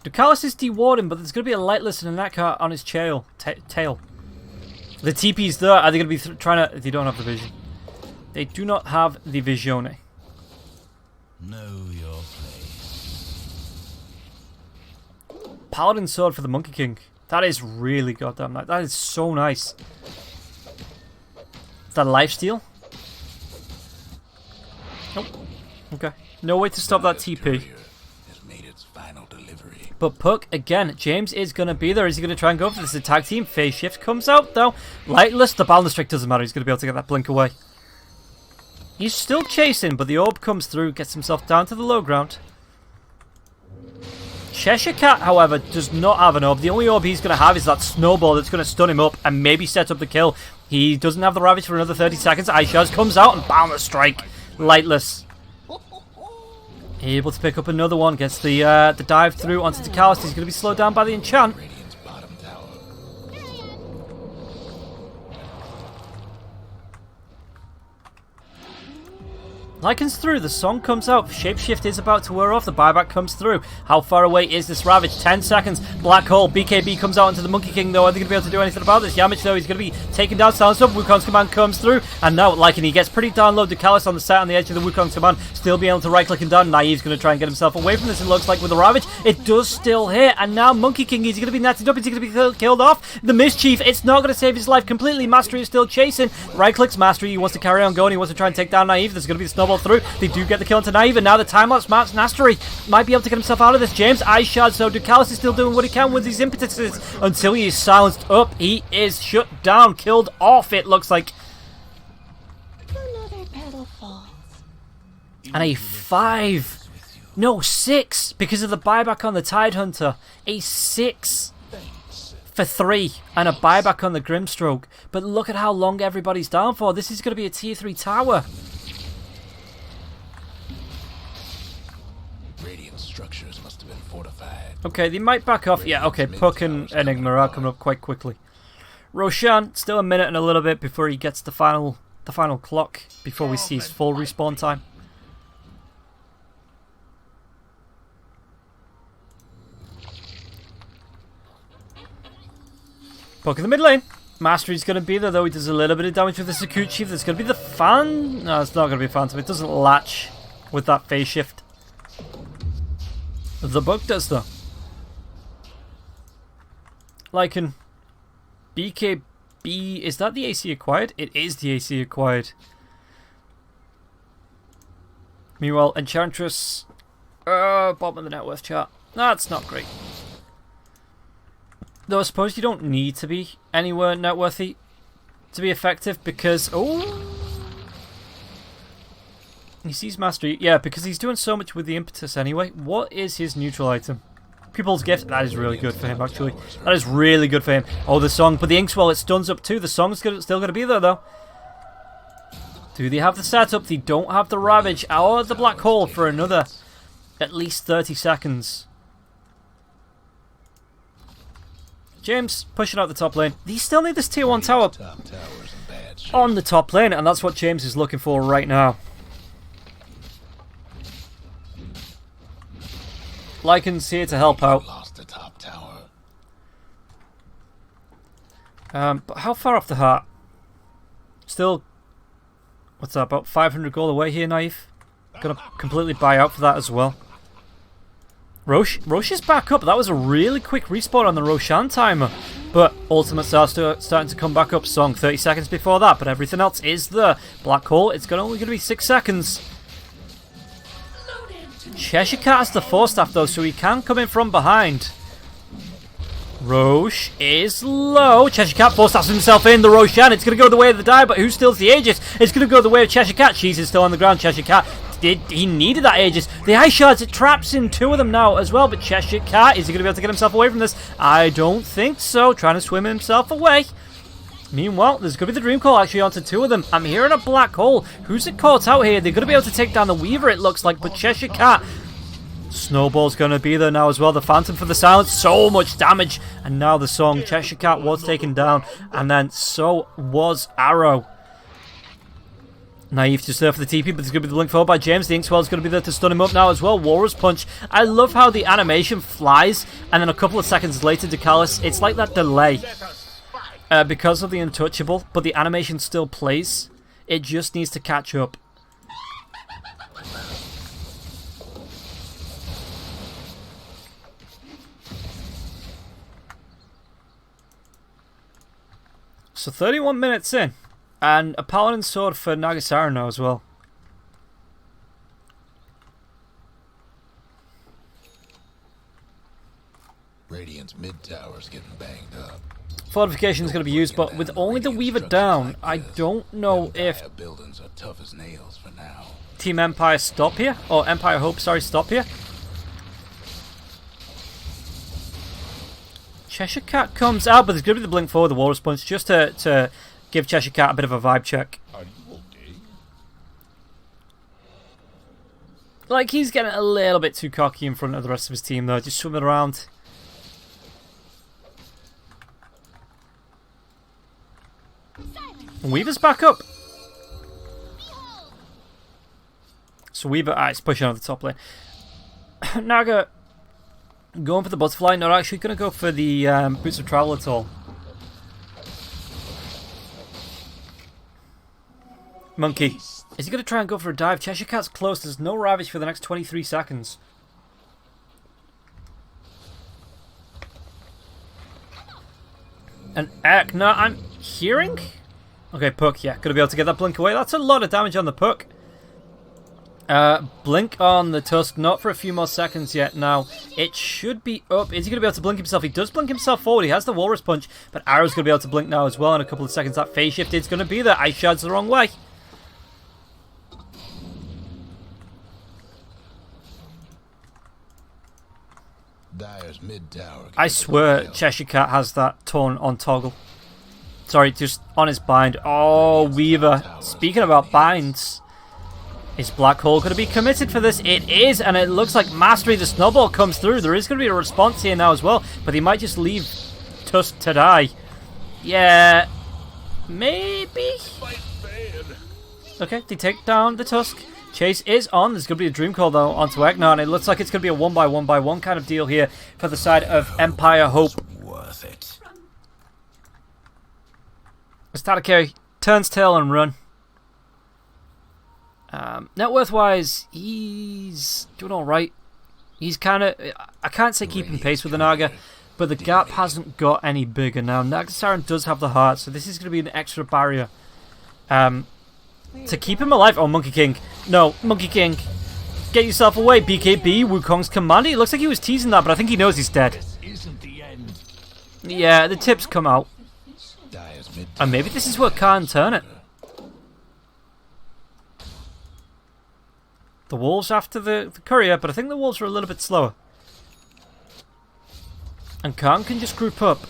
Ducalis is dewarding, but there's going to be a Lightless and a Netcar on his tail. The TP's there. Are they going to be trying to... They don't have the vision. They do not have the visione. Know your place. Paladin Sword for the Monkey King. That is really goddamn nice. That is so nice. Is that a lifesteal? Nope. Okay. No way to stop that TP. But Puck, again, James is going to be there. Is he going to try and go for this? The tag team phase shift comes out, though. Lightless, the balance trick doesn't matter. He's going to be able to get that blink away. He's still chasing, but the orb comes through, gets himself down to the low ground. Cheshire Cat, however, does not have an orb. The only orb he's going to have is that snowball that's going to stun him up and maybe set up the kill. He doesn't have the Ravage for another 30 seconds. Ice Shards comes out and balance strike. Lightless. Able to pick up another one. Gets the dive through onto Ducalis. He's going to be slowed down by the enchant. Lycan's through, the song comes out, Shapeshift is about to wear off, the buyback comes through. How far away is this Ravage? 10 seconds, Black Hole, BKB comes out into the Monkey King though. Are they going to be able to do anything about this? Yamich though, he's going to be taken down, silence up, Wukong's command comes through, and now Lycan, he gets pretty down low. Ducalis on the side on the edge of the Wukong's command, still being able to right click him down. Naive's going to try and get himself away from this, it looks like, with the Ravage. It does still hit, and now Monkey King, is he going to be netted up? Is he going to be killed off? The Mischief, it's not going to save his life completely. Mastery is still chasing, right clicks Mastery, he wants to carry on going, he wants to try and take down Naive. There's going to be the snowball through, they do get the kill into Naive, and now the time-lapse Mastery might be able to get himself out of this. James Ice Shard, so Ducalis is still doing what he can with his impetuses until he is silenced up. He is shut down, killed off, it looks like. Another petal falls. And a 5, no 6, because of the buyback on the Tidehunter. A 6 for 3 and a buyback on the Grimstroke. But look at how long everybody's down for. This is going to be a tier 3 tower. Structures must have been fortified. Okay, they might back off. Yeah, okay, Puck and Enigma are coming up quite quickly. Roshan, still a minute and a little bit before he gets the final clock, before we see his full respawn time. Puck in the mid lane. Mastery's going to be there, though. He does a little bit of damage with the Sakuchi. There's going to be the fan. No, it's not going to be a phantom. It doesn't latch with that phase shift. The bug does though. Lycan. BKB. Is that the AC acquired? It is the AC acquired. Meanwhile, Enchantress. Bottom of the net worth chart. That's not great. Though I suppose you don't need to be anywhere net worthy to be effective because. Oh! He sees mastery. Yeah, because he's doing so much with the impetus anyway. What is his neutral item? People's Gift. That is really good for him, actually. That is really good for him. Oh, the song. But the Inkswell, it stuns up too. The song's still going to be there, though. Do they have the setup? They don't have the Ravage or the Black Hole for another at least 30 seconds. James pushing out the top lane. They still need this tier 1 tower on the top lane, and that's what James is looking for right now. Lycan's here to help out. Lost the top tower. But how far off the heart? Still, what's that, about 500 gold away here, Naive? Gonna completely buy out for that as well. Roche is back up. That was a really quick respawn on the Roshan timer. But Ultimate starting to come back up. Song 30 seconds before that, but everything else is there. Black Hole, it's only going to be 6 seconds. Cheshire Cat has the Force Staff though, so he can come in from behind. Roche is low. Cheshire Cat Force Staffs himself in. The Roshan, it's going to go the way of the die, but who steals the Aegis? It's going to go the way of Cheshire Cat. She's still on the ground. Cheshire Cat, he needed that Aegis. The Ice Shards, it traps in 2 of them now as well, but Cheshire Cat, is he going to be able to get himself away from this? I don't think so. Trying to swim himself away. Meanwhile, there's going to be the Dream Call actually onto 2 of them. I'm hearing a Black Hole. Who's it caught out here? They're going to be able to take down the Weaver, it looks like, but Cheshire Cat. Snowball's going to be there now as well. The Phantom for the silence. So much damage. And now the Song. Cheshire Cat was taken down. And then so was Arrow. Naive just there for the TP, but there's going to be the blink forward by James. The Inkswell's going to be there to stun him up now as well. Walrus Punch. I love how the animation flies, and then a couple of seconds later, Decalis, it's like that delay. Because of the Untouchable, but the animation still plays. It just needs to catch up. So 31 minutes in. And a Paladin Sword for Nagasara now as well. Radiant's mid tower's getting banged up. Fortification is going to be used, but with only the Weaver down, I don't know if buildings are tough as nails for now. Team Empire stop here, or Empire Hope, sorry, stop here. Cheshire Cat comes out, but there's going to be the blink forward, the Walrus Punch, just to give Cheshire Cat a bit of a vibe check. Are you okay? Like, he's getting a little bit too cocky in front of the rest of his team, though, just swimming around. And Weaver's back up. So Weaver, it's pushing on the top lane. Naga going for the butterfly, not actually going to go for the boots of travel at all. Monkey, is he going to try and go for a dive? Cheshire Cat's close, there's no Ravage for the next 23 seconds. And Ek, no, I'm hearing? Okay, Puck, yeah, gonna be able to get that blink away. That's a lot of damage on the Puck. Blink on the Tusk, not for a few more seconds yet now. It should be up. Is he gonna be able to blink himself? He does blink himself forward. He has the Walrus Punch, but Arrow's gonna be able to blink now as well in a couple of seconds. That phase shift is gonna be there. Ice Shard's the wrong way. Dire's mid tower. I swear Cheshire Cat has that torn on toggle. Sorry, just on his bind. Oh, Weaver. Speaking about binds, is Black Hole going to be committed for this? It is, and it looks like Mastery, the snowball comes through. There is going to be a response here now as well, but he might just leave Tusk to die. Yeah, maybe. Okay, they take down the Tusk. Chase is on. There's going to be a Dream Call, though, onto Egnar, and it looks like it's going to be a 1x1x1 kind of deal here for the side of Empire Hope. Worth it. Staticary turns tail and run. Net worth-wise, he's doing alright. He's kind of... I can't say keeping pace with the Naga, but the gap hasn't got any bigger now. Nagasaran does have the heart, so this is going to be an extra barrier. To keep him alive... Oh, Monkey King. No, Monkey King. Get yourself away, BKB, Wukong's commander. It looks like he was teasing that, but I think he knows he's dead. Yeah, the tips come out. And maybe this is where Khan turn it. The wolves after the courier, but I think the wolves are a little bit slower. And Khan can just group up.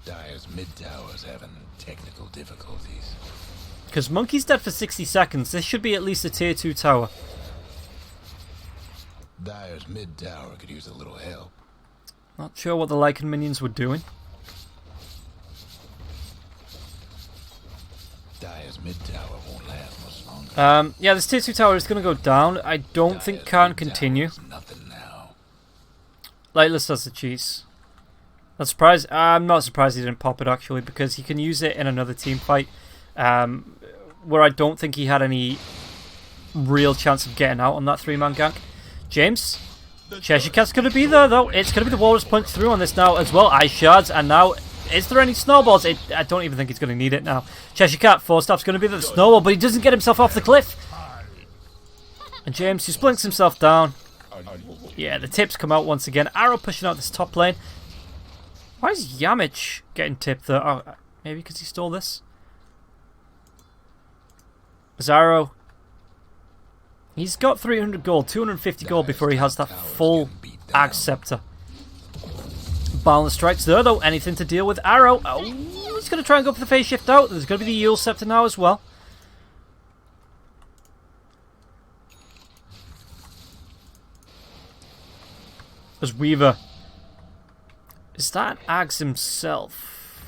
Dire's mid tower's having technical difficulties. Because Monkey's dead for 60 seconds. This should be at least a tier 2 tower. Dire's mid tower could use a little help. Not sure what the Lycan minions were doing. Dire's mid tower won't last much longer. Yeah, this tier 2 tower is going to go down. I don't think Khan continue. Nothing now. Lightless does the cheese. Not surprised. I'm not surprised he didn't pop it actually, because he can use it in another team fight, where I don't think he had any real chance of getting out on that 3-man gank. James, Cheshire Cat's going to be there though. It's going to be the Walrus punch through on this now as well. Ice shards, and now is there any snowballs? I don't even think he's going to need it now. Cheshire Cat, 4-staff's going to be the snowball, but he doesn't get himself off the cliff. And James, he splints himself down. Yeah, the tips come out once again. Arrow pushing out this top lane. Why is Yamich getting tipped there? Oh, maybe because he stole this? Zaro. He's got 300 gold, 250 gold before he has that full Axe Scepter. Boundless strikes there though. Anything to deal with Arrow. Oh, he's going to try and go for the phase shift out. There's going to be the Yule Scepter now as well. As Weaver. Is that Axe himself?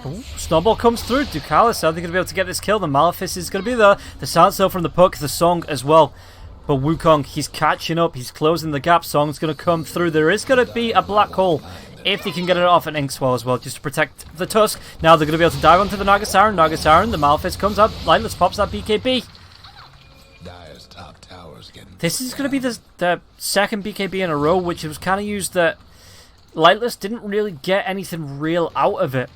Ooh, Snowball comes through. Ducalis, are they going to be able to get this kill? The Malefice is going to be there. The Silence though from the Puck, the Song as well. But Wukong, he's catching up. He's closing the gap. Song's going to come through. There is going to be a black hole if they can get it off an Inkswell as well, just to protect the Tusk. Now they're going to be able to dive onto the Nagasaran. Nagasaran, the Malefice comes up. Lightless pops that BKB. Dire's top tower's getting. This is going to be the second BKB in a row, which was kind of used that Lightless didn't really get anything real out of it.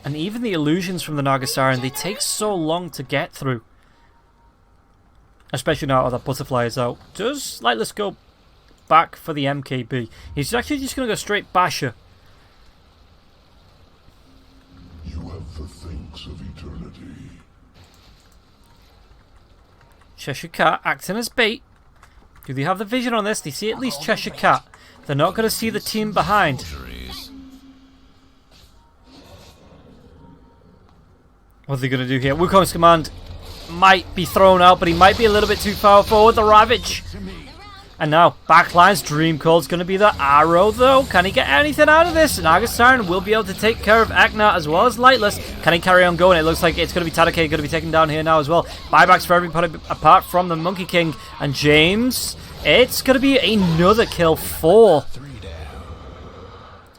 And even the illusions from the Nagasaran, they take so long to get through. Especially now that Butterfly is out. Does Lightless go back for the MKB? He's actually just going to go straight Basher. You have the things of eternity. Cheshire Cat acting as bait. Do they have the vision on this? They see at least Cheshire Cat. They're not going to see the team behind. What are they going to do here? Wukong's command might be thrown out, but he might be a little bit too far forward. The Ravage. And now, backlines. Dream Cold's going to be the Arrow, though. Can he get anything out of this? Nagasaran will be able to take care of Akna as well as Lightless. Can he carry on going? It looks like it's going to be Tadake going to be taken down here now as well. Buybacks for everybody apart from the Monkey King and James. It's going to be another kill. 4.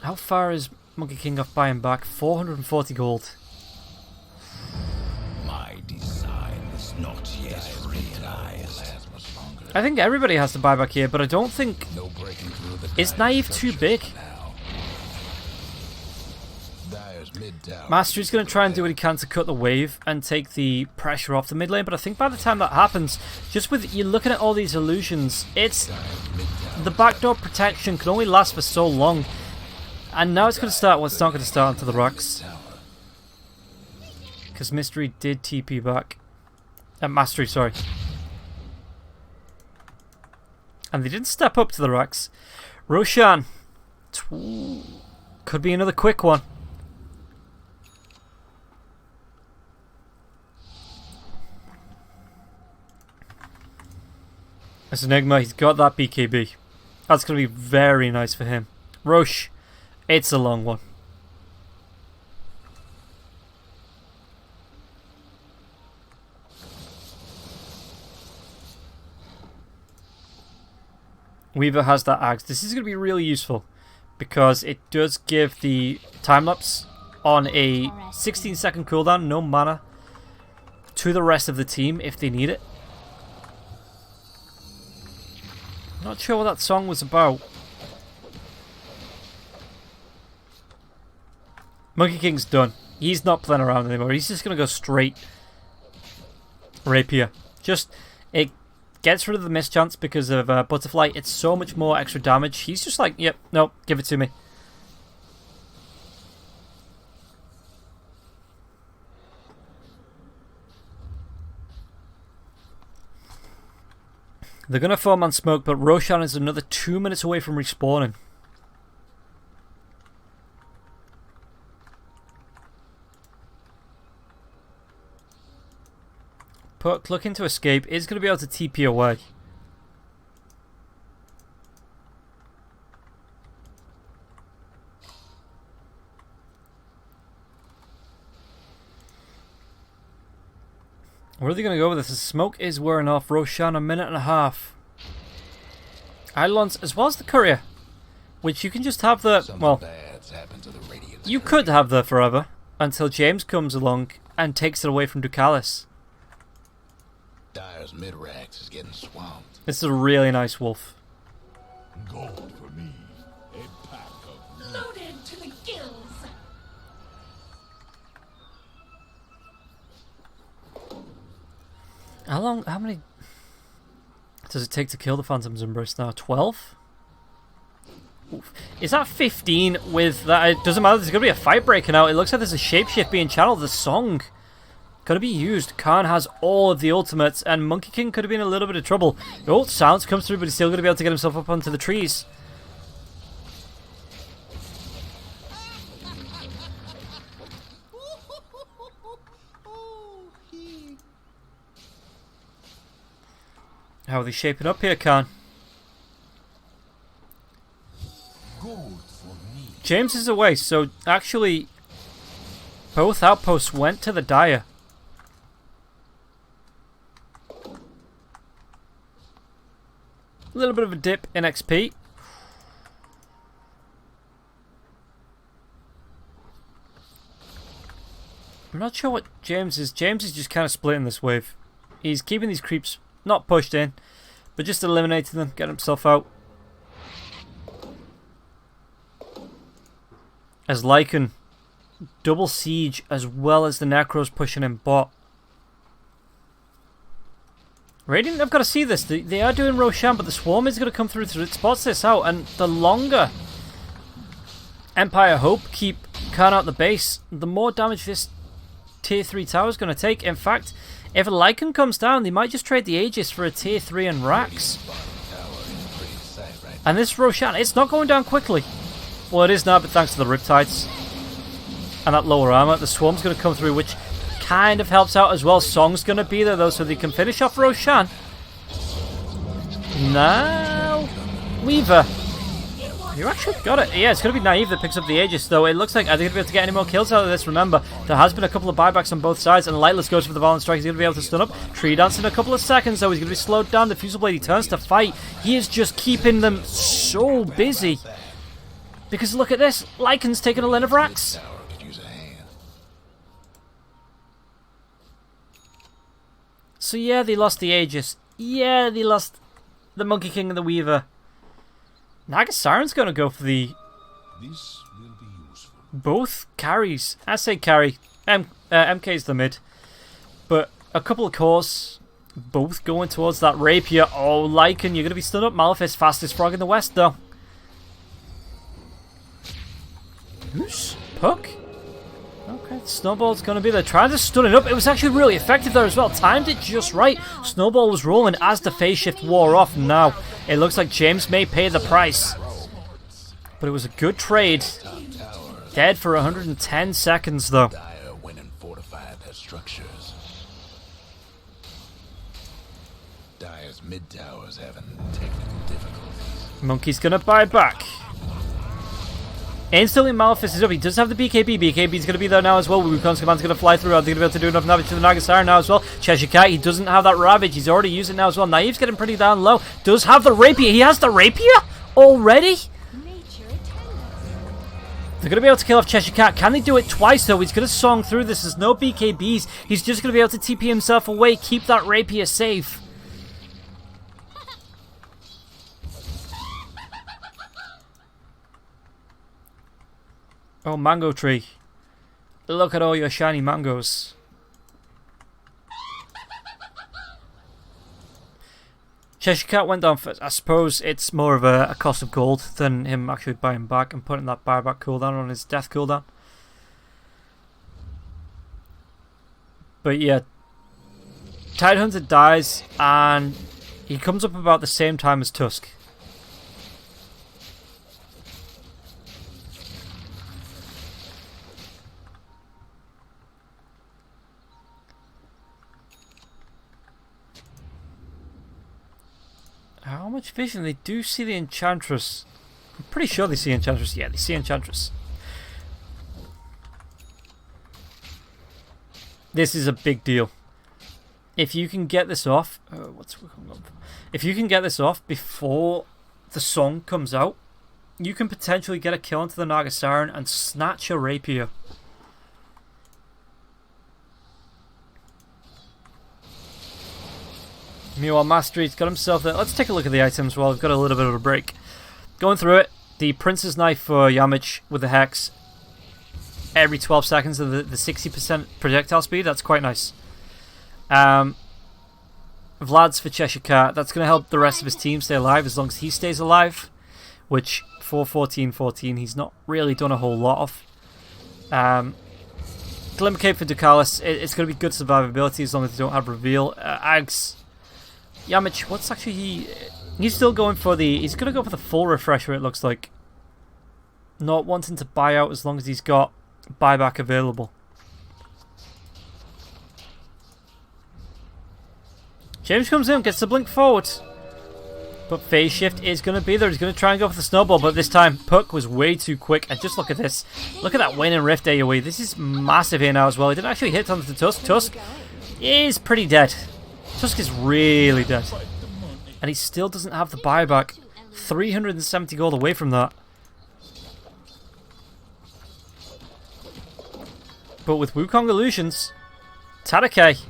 How far is Monkey King off buying back? 440 gold. Not yet realized. I think everybody has to buy back here, but I don't think... Is Naive too big? Mastery's going to try and do what he can to cut the wave and take the pressure off the mid lane, but I think by the time that happens, just with you looking at all these illusions, it's... The backdoor protection can only last for so long. And now it's going to start, well, it's not going to start onto the rocks. Because Mystery did TP back. Mastery, sorry. And they didn't step up to the racks. Roshan. Could be another quick one. As Enigma, he's got that BKB. That's going to be very nice for him. Rosh, it's a long one. Weaver has that axe. This is going to be really useful because it does give the time lapse on a 16-second cooldown, no mana, to the rest of the team if they need it. Not sure what that song was about. Monkey King's done. He's not playing around anymore. He's just going to go straight Rapier. Just, it gets rid of the mischance because of Butterfly. It's so much more extra damage. He's just like, yep, no, give it to me. They're going to form on smoke, but Roshan is another 2 minutes away from respawning. Puck looking to escape, is going to be able to TP away. Where are they going to go with this? The smoke is wearing off. Roshan, 1.5 minutes. Eidolons, as well as the courier, which you can just have the, well, you could have the forever until James comes along and takes it away from Ducalis. Dire's mid-rax is getting swamped. This is a really nice wolf. Gold for me. A pack of Loaded to the gills. How many does it take to kill the Phantom's Embrace now? 12? Oof. Is that 15 with that? It doesn't matter, there's going to be a fight breaking out. It looks like there's a shapeshift being channeled. The song going to be used. Khan has all of the ultimates, and Monkey King could have been in a little bit of trouble. Oh, Sounds comes through, but he's still going to be able to get himself up onto the trees. How are they shaping up here, Khan? James is away, so actually both outposts went to the Dire. A little bit of a dip in XP. I'm not sure what James is. James is just kind of splitting this wave. He's keeping these creeps not pushed in, but just eliminating them, getting himself out. As Lycan double siege, as well as the Necros pushing in bot. Radiant have got to see this. They are doing Roshan, but the Swarm is going to come through. It spots this out, and the longer Empire Hope keep Khan out the base, the more damage this tier 3 tower is going to take. In fact, if a Lycan comes down, they might just trade the Aegis for a tier 3 and Rax. And this Roshan, it's not going down quickly. Well, it is now, but thanks to the Riptides and that lower armor, the Swarm's going to come through, which kind of helps out as well. Song's going to be there, though, so they can finish off Roshan. Now, Weaver. You actually got it. Yeah, it's going to be Naive that picks up the Aegis, though. It looks like, are they going to be able to get any more kills out of this? Remember, there has been a couple of buybacks on both sides, and Lightless goes for the Violent Strike. He's going to be able to stun up. Tree Dance in a couple of seconds, though. He's going to be slowed down. The Fusil Blade, he turns to fight. He is just keeping them so busy. Because look at this. Lycan's taking a lane of Rax. So yeah, they lost the Aegis. Yeah, they lost the Monkey King and the Weaver. Naga Siren's going to go for the... This will be useful. Both carries. I say carry. MK's the mid. But a couple of cores. Both going towards that Rapier. Oh, Lycan, you're going to be stunned up. Malefice, fastest frog in the west, though. Who's Puck? Okay, Snowball's going to be there. Trying to stun it up. It was actually really effective there as well. Timed it just right. Snowball was rolling as the phase shift wore off. Now, it looks like James may pay the price. But it was a good trade. Dead for 110 seconds, though. Dire went and fortified their structures. Dire's mid-tower's having technical difficulties. Monkey's going to buy back. Instantly, Malefice is up. He does have the BKB. BKB's going to be there now as well. Wukon's command's going to fly through. Are they going to be able to do enough damage to the Nagasara now as well? Cheshire Cat, he doesn't have that Ravage. He's already used it now as well. Naive's getting pretty down low. Does have the Rapier. He has the Rapier already? They're going to be able to kill off Cheshire Cat. Can they do it twice, though? He's going to song through this. There's no BKBs. He's just going to be able to TP himself away. Keep that Rapier safe. Oh, Mango Tree. Look at all your shiny mangoes. Cheshire Cat went down first. I suppose it's more of a cost of gold than him actually buying back and putting that buyback cooldown on his death cooldown. But yeah, Tidehunter dies and He comes up about the same time as Tusk. How much vision? They do see the Enchantress. I'm pretty sure they see Enchantress. Yeah, they see Enchantress. This is a big deal. If you can get this off... If you can get this off before the song comes out, you can potentially get a kill into the Naga Siren and snatch a rapier. Meanwhile, Mastery's got himself there. Let's take a look at the items while we've got a little bit of a break. Going through it, the Prince's Knife for Yamich with the Hex. Every 12 seconds of the 60% projectile speed. That's quite nice. Vlad's for Cheshire Cat. That's going to help the rest of his team stay alive as long as he stays alive. Which, for 14-14, he's not really done a whole lot of. Glimmer Cape for Ducalis. It's going to be good survivability as long as they don't have reveal. Ags. Yamich, what's actually he's still going for he's going to go for the full refresher, it looks like. Not wanting to buy out as long as he's got buyback available. James comes in, gets the blink forward. But phase shift is going to be there. He's going to try and go for the snowball, but this time Puck was way too quick. And just look at this. Look at that Wayne and Rift AoE. This is massive here now as well. He didn't actually hit onto the Tusk. Tusk is pretty dead. Tusk is really dead. And he still doesn't have the buyback. 370 gold away from that. But with Wukong Illusions, Tadake,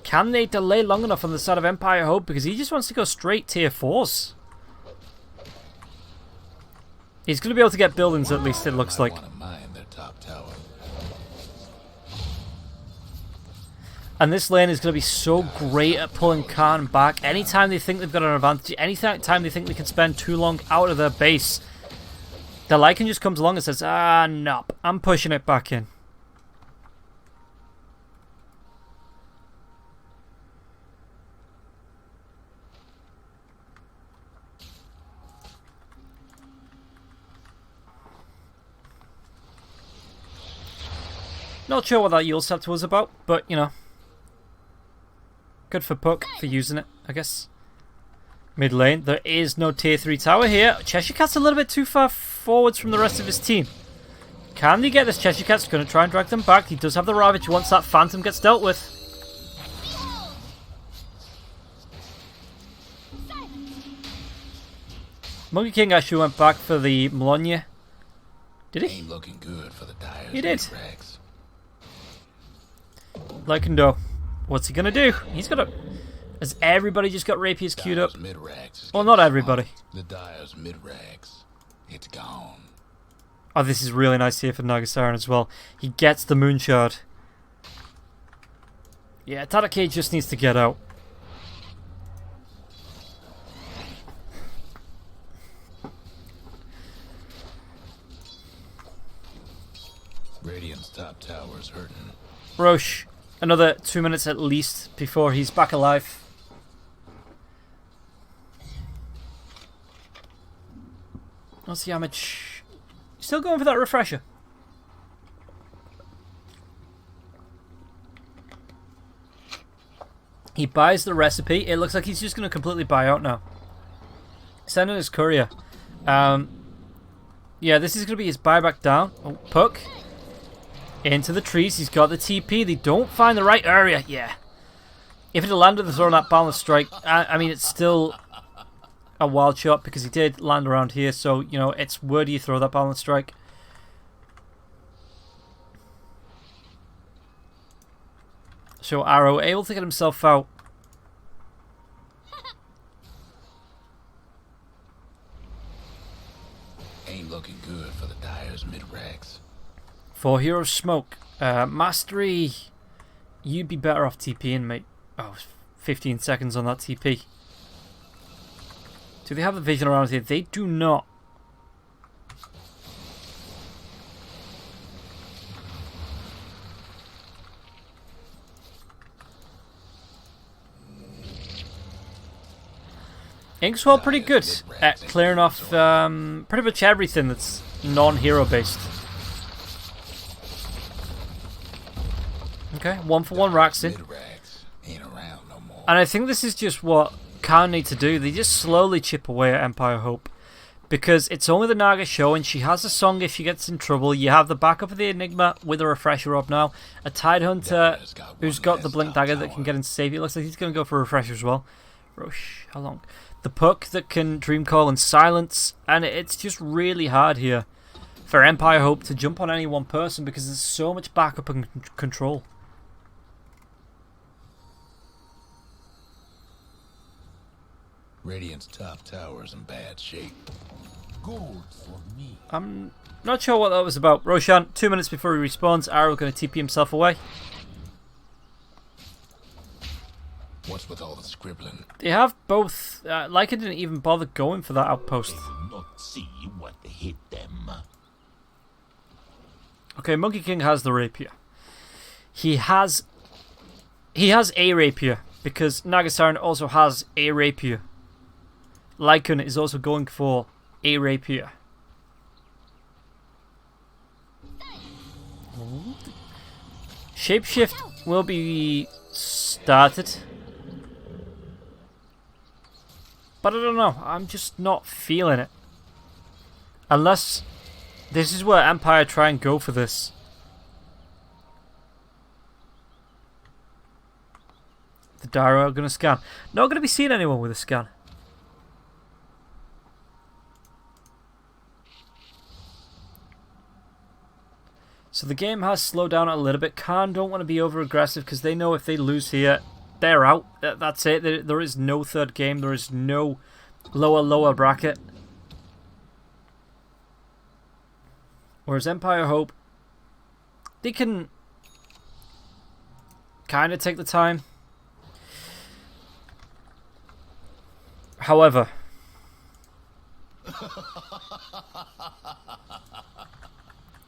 can they delay long enough on the side of Empire Hope? Because he just wants to go straight tier 4s. He's going to be able to get buildings at least, it looks like. And this lane is going to be so great at pulling Khan back. Anytime they think they've got an advantage, anytime they think they can spend too long out of their base, the Lycan just comes along and says, no, I'm pushing it back in. Not sure what that Yule Scepter was about, but, you know. Good for Puck for using it, I guess. Mid lane, there is no tier 3 tower here. Cheshire Cat's a little bit too far forwards from the rest of his team. Can they get this? Cheshire Cat's going to try and drag them back. He does have the Ravage once that Phantom gets dealt with. Monkey King actually went back for the Melania. Did he? Ain't looking good for the Dyers. He did. Lycando. What's he gonna do? He's gonna... Has everybody just got rapiers queued up? Well, not everybody. The Dyer's mid-rags. It's gone. Oh, this is really nice here for Nagasaran as well. He gets the Moon Shard. Yeah, Tadake just needs to get out. Radiant's top tower's hurting. Roche, another 2 minutes at least before he's back alive. What's the damage? Still going for that refresher. He buys the recipe. It looks like he's just going to completely buy out now. Sending his courier. Yeah, this is going to be his buyback down. Oh, Puck. Into the trees. He's got the TP. They don't find the right area. Yeah. If it had landed the throw on that balance strike, I mean, it's still a wild shot because he did land around here. So, you know, it's where do you throw that balance strike? So Arrow able to get himself out. Ain't looking good for the Dyer's mid-rags. 4 Hero Smoke. Mastery. You'd be better off TPing, mate. Oh, 15 seconds on that TP. Do they have the vision around here? They do not. Inkswell pretty good at clearing off pretty much everything that's non-hero based. Okay, 1-for-1 Raxin. Mid-rags ain't around no more. And I think this is just what Khan need to do. They just slowly chip away at Empire Hope. Because it's only the Naga show, and she has a song if she gets in trouble. You have the backup of the Enigma with a refresher up now. A Tide Hunter who's got the Blink Dagger that can get in save. It looks like he's going to go for a refresher as well. Rosh, how long? The Puck that can Dream Call and silence. And it's just really hard here for Empire Hope to jump on any one person because there's so much backup and control. Radiant's top tower's in bad shape. Gold for me. I'm not sure what that was about. Roshan, 2 minutes before he respawns, Arrow going to TP himself away. What's with all the scribbling? They have both. Lycan didn't even bother going for that outpost. Not see what hit them. Okay, Monkey King has the rapier. He has a rapier because Nagasaran also has a rapier. Lycan is also going for a rapier. Shapeshift will be started. But I don't know, I'm just not feeling it. Unless this is where Empire try and go for this. The Dyro are going to scan. Not going to be seeing anyone with a scan. So the game has slowed down a little bit. Khan don't want to be over aggressive because they know if they lose here, they're out. That's it. There is no third game. There is no lower bracket. Whereas Empire Hope, they can kind of take the time. However,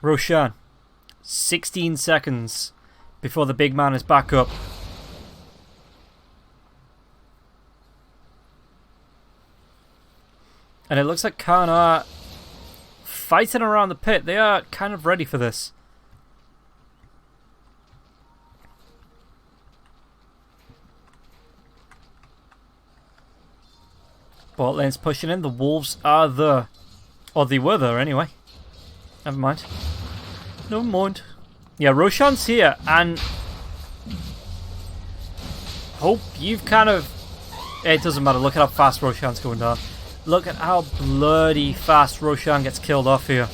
Roshan, 16 seconds before the big man is back up. And it looks like Khan are fighting around the pit. They are kind of ready for this. Bot lane's pushing in. The Wolves are there. Or they were there anyway. Never mind. Never mind. Yeah, Roshan's here. And Hope, you've kind of... It doesn't matter. Look at how fast Roshan's going down. Look at how bloody fast Roshan gets killed off here.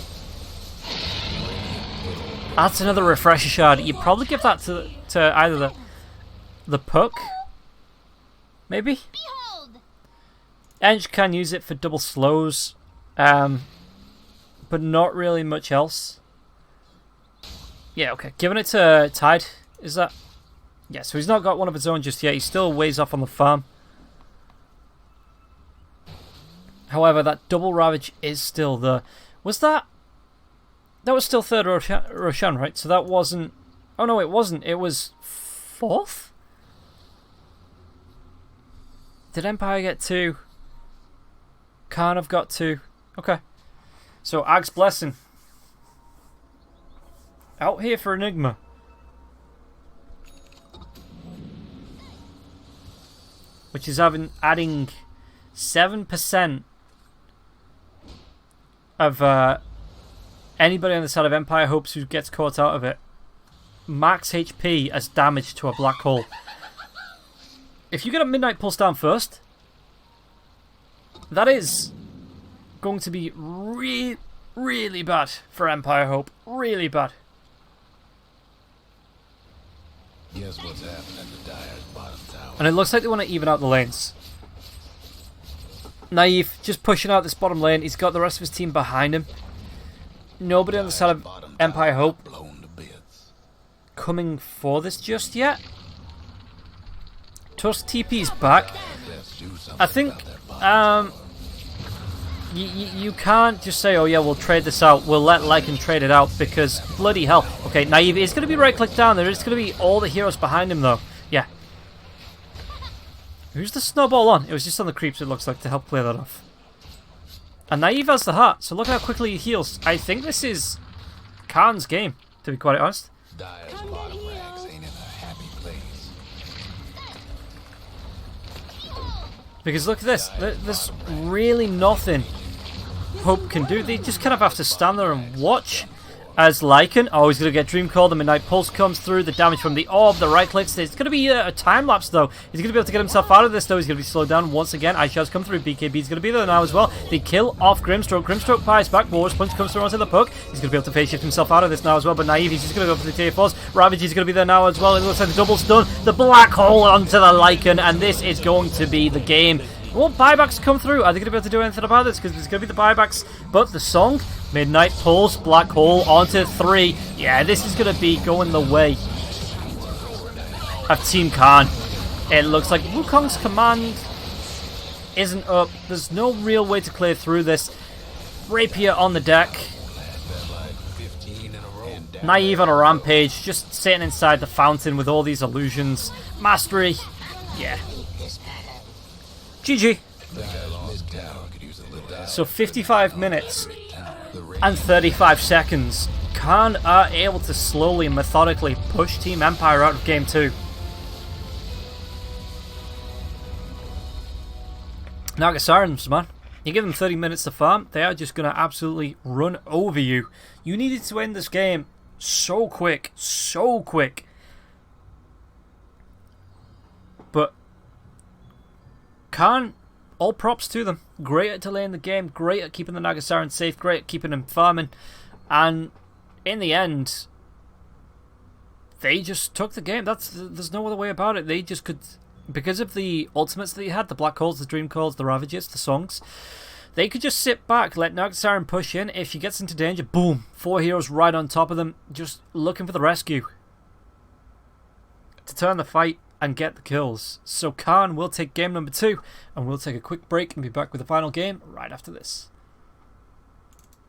That's another refresher shard. You probably give that to either the Puck. Maybe? Behold! Eng can use it for double slows. But not really much else. Yeah, okay. Giving it to Tide. Is that... Yeah, so he's not got one of his own just yet. He's still ways off on the farm. However, that double Ravage is still there. Was that... That was still third Roshan, right? So that wasn't... Oh no, it wasn't. It was fourth? Did Empire get two? Khan have got two. Okay. So Ag's Blessing. Out here for Enigma. Which is adding 7% of anybody on the side of Empire Hopes who gets caught out of it. Max HP as damage to a black hole. If you get a Midnight Pulse down first, that is going to be really bad for Empire Hope. Really bad. Guess what's happening to Dyer's bottom tower? And it looks like they want to even out the lanes. Naive, just pushing out this bottom lane. He's got the rest of his team behind him. Nobody on the side of Empire Hope Blown to bits. coming for this just yet. Tusk TP's back. Let's do something I think about that bottom tower. you can't just say, oh yeah, we'll trade this out. We'll let Lycan trade it out because bloody hell. Okay, Naive is going to be right click down. There is going to be all the heroes behind him though. Yeah. Who's the snowball on? It was just on the creeps, it looks like, to help clear that off. And Naive has the heart, so look how quickly he heals. I think this is Khan's game, to be quite honest. Dyer's bottom ranks ain't in a happy place. Because look at this. There's really nothing Hope can do. They just kind of have to stand there and watch as Lycan. Oh, he's going to get Dream Call. The Midnight Pulse comes through. The damage from the orb, the right clicks. It's going to be a time lapse, though. He's going to be able to get himself out of this, though. He's going to be slowed down once again. Aisha's come through. BKB's going to be there now as well. The kill off Grimstroke. Grimstroke fires back. Boris Punch comes through onto the puck. He's going to be able to phase shift himself out of this now as well. But Naive, he's just going to go for the tier 4s. Ravage is going to be there now as well. It looks like the double stun. The black hole onto the Lycan. And this is going to be the game. Will buybacks come through? Are they going to be able to do anything about this? Because there's going to be the buybacks. But the song, Midnight Pulse, Black Hole onto 3. Yeah, this is going to be going the way of Team Khan. It looks like Wukong's command isn't up. There's no real way to clear through this. Rapier on the deck. Naive on a rampage, just sitting inside the fountain with all these illusions. Mastery. Yeah. GG. So 55 minutes and 35 seconds. Khan are able to slowly and methodically push Team Empire out of Game 2. Nagasarans, man. You give them 30 minutes to farm, they are just going to absolutely run over you. You needed to end this game so quick. So quick. But Khan, all props to them. Great at delaying the game, great at keeping the Nagasaran safe, great at keeping them farming, and in the end, they just took the game. There's no other way about it. They just could, because of the ultimates that they had, the Black Holes, the Dream Calls, the Ravages, the songs, they could just sit back, let Nagasaran push in. If he gets into danger, boom, 4 heroes right on top of them, just looking for the rescue to turn the fight and get the kills. So Khan will take game number 2, and we'll take a quick break and be back with the final game right after this.